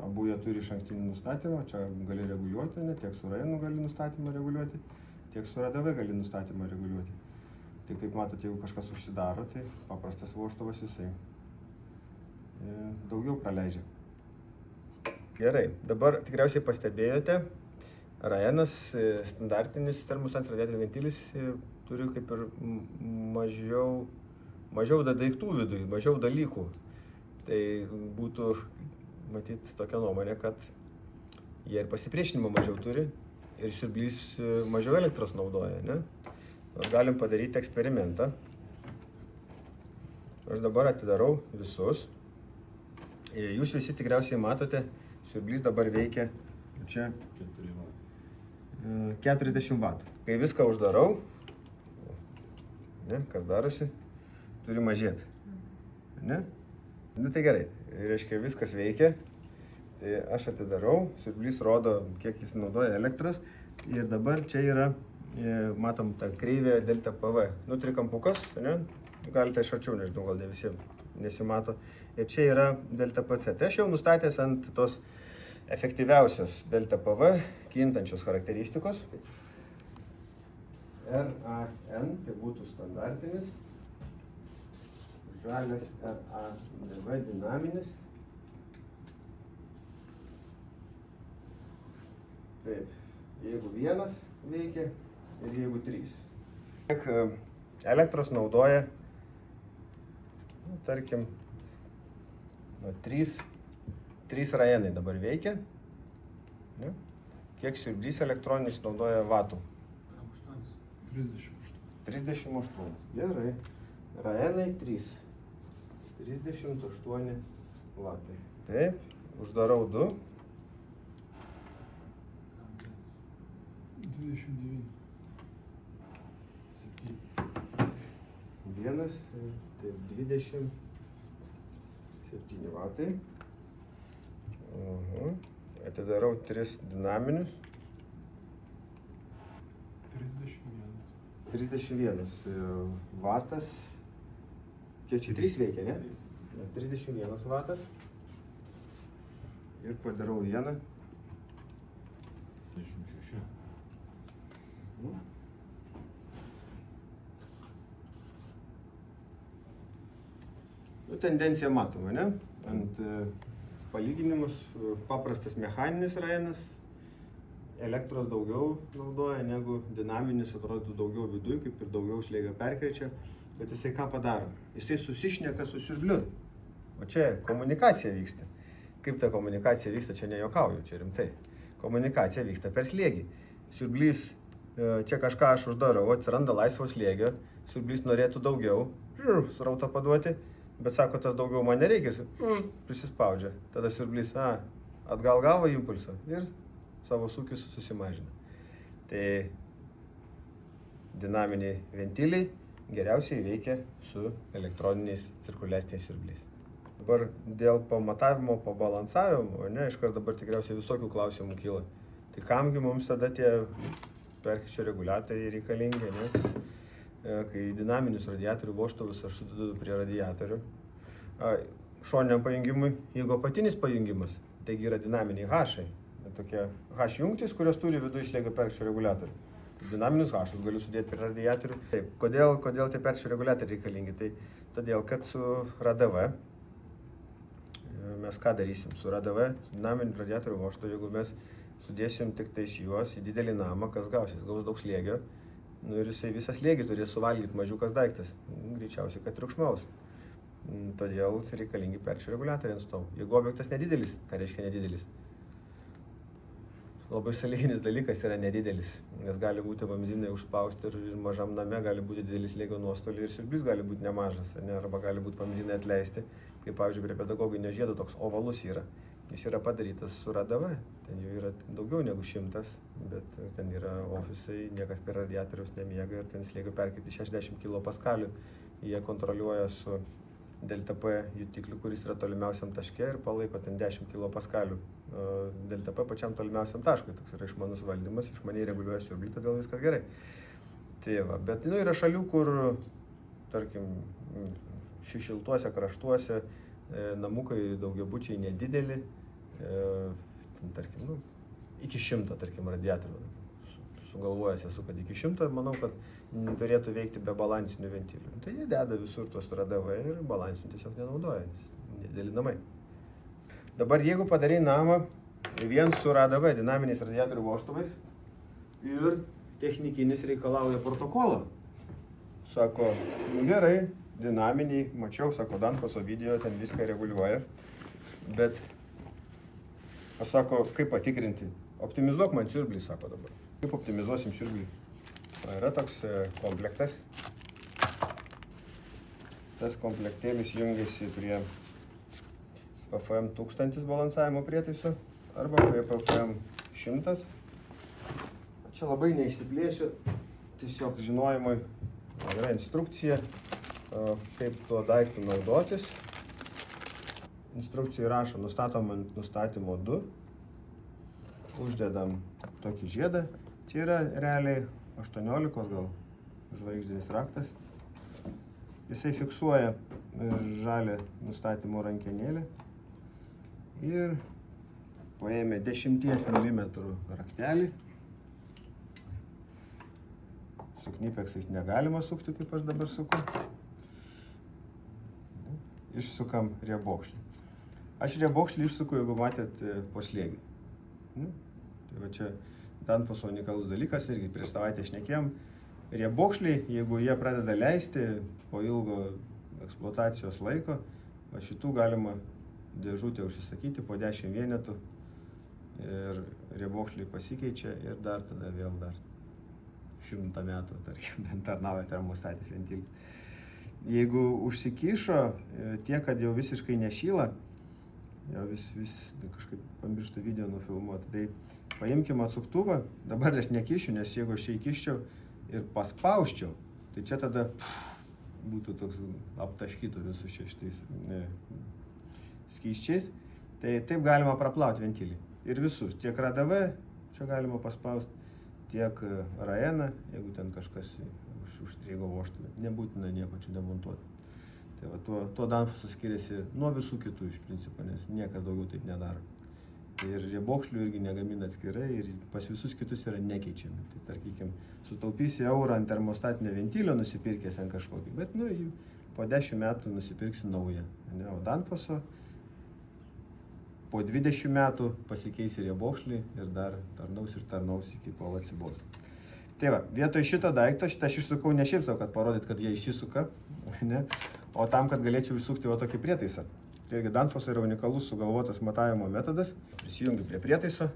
Abu jie turi išankstinį nustatymą. Čia gali reguliuoti, ne? Tiek su raenu gali nustatymą reguliuoti, tiek su RADV gali nustatymą reguliuoti. Tai kaip matote, jeigu kažkas užsidaro, tai paprastas vožtuvas jisai daugiau praleidžia. Gerai, dabar tikriausiai pastebėjote, raenas, standartinis termostatinis radiatorių ventilis turi kaip ir mažiau daiktų vidui, mažiau dalykų. Tai būtų, matyt, tokia nuomonė, kad jie ir pasipriešinimo mažiau turi ir siurblys mažiau elektros naudoja, ne? Galim padaryti eksperimentą. Aš dabar atidarau visus. Jūs visi tikriausiai matote, siurblys dabar veikia čia 40 W. Kai viską uždarau, ne, kas darosi, turi mažėti. Ne? Nu tai gerai, reiškia viskas veikia. Tai aš atidarau, siurblys rodo, kiek jis naudoja elektros. Ir dabar čia yra, matom tą kreivę delta PV. Nu, trikampukas, ne? Galite iš arčiau, nežinau, gal ne visiems nesimato. Ir čia yra delta PC. Tai aš jau nustatęs ant tos efektyviausios delta PV kintančios charakteristikos. RAN, tai būtų standartinis. Žalias RADV dinaminis. Taip, jeigu vienas veikia ir jeigu 3. Kiek elektros naudoja, tarkim, 3 3 rajenai dabar veikia. Ne? Kiek siurblys elektroninis naudoja vatų? 38. Gerai. Rajenai 3. 38 vatai. Taip, uždarau 2. 29. 7. 1, taip, 27 vatai. Atidarau 3 dinaminius. 31 vatas. Kiek čia 3 veikia, ne? 31 vatas. Ir padarau 1. 26. Tendencija matoma, ne? Ant palyginimus paprastas mechaninis rajenas elektros daugiau naudoja negu dinaminis, atrodo daugiau viduj, kaip ir daugiau slėgio perkrečia, bet jisai ką padaro? Jisai susišneka su siurbliu. O čia komunikacija vyksta. Kaip ta komunikacija vyksta, čia nejuokauju, čia rimtai. Komunikacija vyksta per slėgį. Siurblys, čia kažką aš uždarau, atsiranda laisvo slėgio, siurblys norėtų daugiau, srautą paduoti, bet sako, tas daugiau man nereikia, jis prisispaudžia. Tada siurblys, atgal gavo impulsą ir savo sūkius susimažina. Tai dinaminiai ventiliai geriausiai veikia su elektroniniais cirkuliaciniais siurbliais. Dabar dėl pamatavimo, pabalansavimo, iškart dabar tikriausiai visokių klausimų kyla. Tai kamgi mums tada tie perkrečio reguliatoriai reikalingi, ne? Kai dinaminius radiatorių vožtuvus aš sudedu prie radiatorių. Šoniniam pajungimui, jeigu apatinis pajungimas, taigi yra dinaminiai H-ai. Tokie H-jungtys, kurios turi viduje slėgio perkrečio reguliatorių. Dinaminius H-us galiu sudėti prie radiatorių. Taip, kodėl tie perkrečio reguliatoriai reikalingi? Tai todėl, kad su RADV mes ką darysim? Su RADV, dinaminių radiatorių vožtų, jeigu mes sudėsim tik tais juos į didelį namą, kas gausis? Gaus daug slėgio. Ir jisai visą slėgį turės suvalgyti mažiukas daiktas. Greičiausiai, kad triukšmaus. Todėl reikalingi perkrečio reguliatoriai ant stovų. Jeigu objektas nedidelis, ką reiškia nedidelis? Labai sąlyginis dalykas yra nedidelis, nes gali būti vamzdynai užspausti ir mažam name gali būti didelis slėgio nuostoliai ir siurblys gali būti nemažas, arba gali būti vamzdynai atleisti, kaip pavyzdžiui prie pedagoginio žiedo toks ovalus yra. Jis yra padarytas su RADV, ten jau yra daugiau negu 100, bet ten yra ofisai, niekas prie radiatoriaus nemiega ir ten slėgio perkirti 60 kPa. Jie kontroliuoja su ΔP jutikliu, kuris yra tolimiausiam taške ir palaiko ten 10 kPa ΔP pačiam tolimiausiam taškui. Toks yra išmanus valdymas, išmaniai reguliuoja siurblį, todėl viskas gerai. Tai va, bet yra šalių, kur, tarkim, šiltuose kraštuose namukai daugiabučiai nedideli, tarkim, iki 100, tarkim, radiatorių. Sugalvojęs esu, kad iki 100, manau, kad turėtų veikti be balansinių ventilių. Tai jie deda visur tos RADV ir balansinių tiesiog nenaudoja, nes nedideli namai. Dabar jeigu padarai namą vien su RADV dinaminiais radiatorių vožtuvais ir technikinis reikalauja protokolo, sako, gerai, dinaminiai, mačiau, sako, Danfoso video, ten viską reguliuoja, bet pasako, kaip patikrinti, optimizuok man siurblį, sako dabar. Kaip optimizuosim siurblį? Yra toks komplektas. Tas komplektėlis jungiasi prie PFM 1000 balansavimo prietaiso arba prie PFM 100. Čia labai neišsiplėsiu, tiesiog žinojimui yra instrukcija, kaip tuo daiktu naudotis. Instrukcijų rašo, nustatom ant nustatymo 2, uždedam tokį žiedą. Čia yra realiai 18 gal žvaigždinis raktas. Jisai fiksuoja žalią nustatymo rankenėlę ir paėmė 10 mm raktelį. Su knipeksais negalima sukti, kaip aš dabar suku. Išsukam riebokšlį. Aš riebokšlį išsuku, jeigu matėt, po slėgį. Tai va čia Danfoso unikalus dalykas, irgi prieš savaitę šnekėjom. Riebokšliai, jeigu jie pradeda leisti po ilgo eksploatacijos laiko, va šitų galima dėžutę užsisakyti po 10 vienetų ir riebokšliai pasikeičia ir dar tada vėl dar 100 metų, tarkim, tarnauja termostatis ventilis. Jeigu užsikišo tiek, kad jau visiškai nešyla, jau vis kažkaip pamirštų video nufilmuoti, tai paimkim atsuktuvą, dabar aš nekišiu, nes jeigu aš čia įkiščiau ir paspausčiau, tai čia tada būtų toks aptaškytų visus šitais skysčiais, tai taip galima praplauti ventilį. Ir visus, tiek RADV, čia galima paspausti, tiek RAENą, jeigu ten kažkas užstrigo vožtuvę, nebūtina nieko čia demontuoti. Tai va, tuo Danfosas skiriasi nuo visų kitų iš principo, nes niekas daugiau taip nedaro. Ir riebokšlių irgi negamina atskirai ir pas visus kitus yra nekeičiami. Tai tarkime, sutaupysi eurą ant termostatinio ventilio nusipirkęs ant kažkokį, bet po 10 metų nusipirksi naują. O Danfoso po 20 metų pasikeisi riebokšlį ir dar tarnaus iki kol atsibos. Tai va, vietoj šito daikto, šitą aš išsukau ne šiaip savo, kad parodyt, kad jie išsisuka, ne, o tam, kad galėčiau įsukti va tokį prietaisą. Tai irgi Danfoso yra unikalus sugalvotas matavimo metodas. Prisijungiu prie prietaiso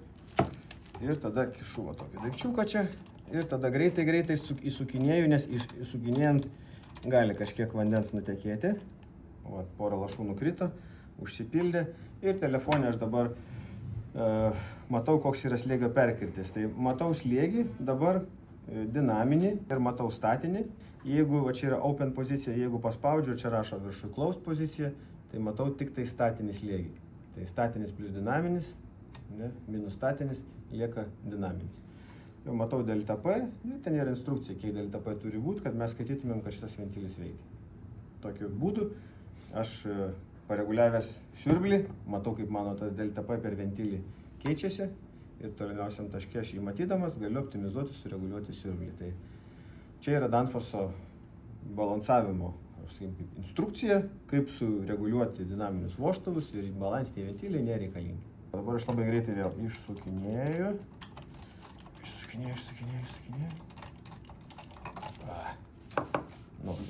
ir tada kišu va tokį daikčiuką čia ir tada greitai įsukinėju, nes įsukinėjant gali kažkiek vandens nutekėti. O, porą lašų nukrito, užsipildė ir telefone aš dabar matau, koks yra slėgio perkirtis. Tai matau slėgį dabar dinaminį ir matau statinį. Jeigu va čia yra open pozicija, jeigu paspaudžiu, čia rašo viršui closed pozicija, tai matau tik tai statinį slėgį. Tai statinis plus dinaminis, ne, minus statinis, lieka dinaminis. Jau matau delta P, ten yra instrukcija, kiek delta P turi būti, kad mes skaitytumėm, kad šitas ventilis veikia. Tokiu būdu aš pareguliavęs siurblį, matau, kaip mano tas delta P per ventilį keičiasi ir tolimiausiam taške aš jį matydamas galiu optimizuoti, sureguliuoti siurblį. Tai čia yra Danfoso balansavimo instrukcija, kaip sureguliuoti dinaminius vožtuvus ir balansiniai ventiliai nereikalingi. Dabar aš labai greitai vėl išsukinėju.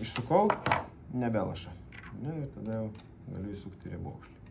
Išsukau, nebelaša. Ir tada jau galiu įsukti riebokšlį.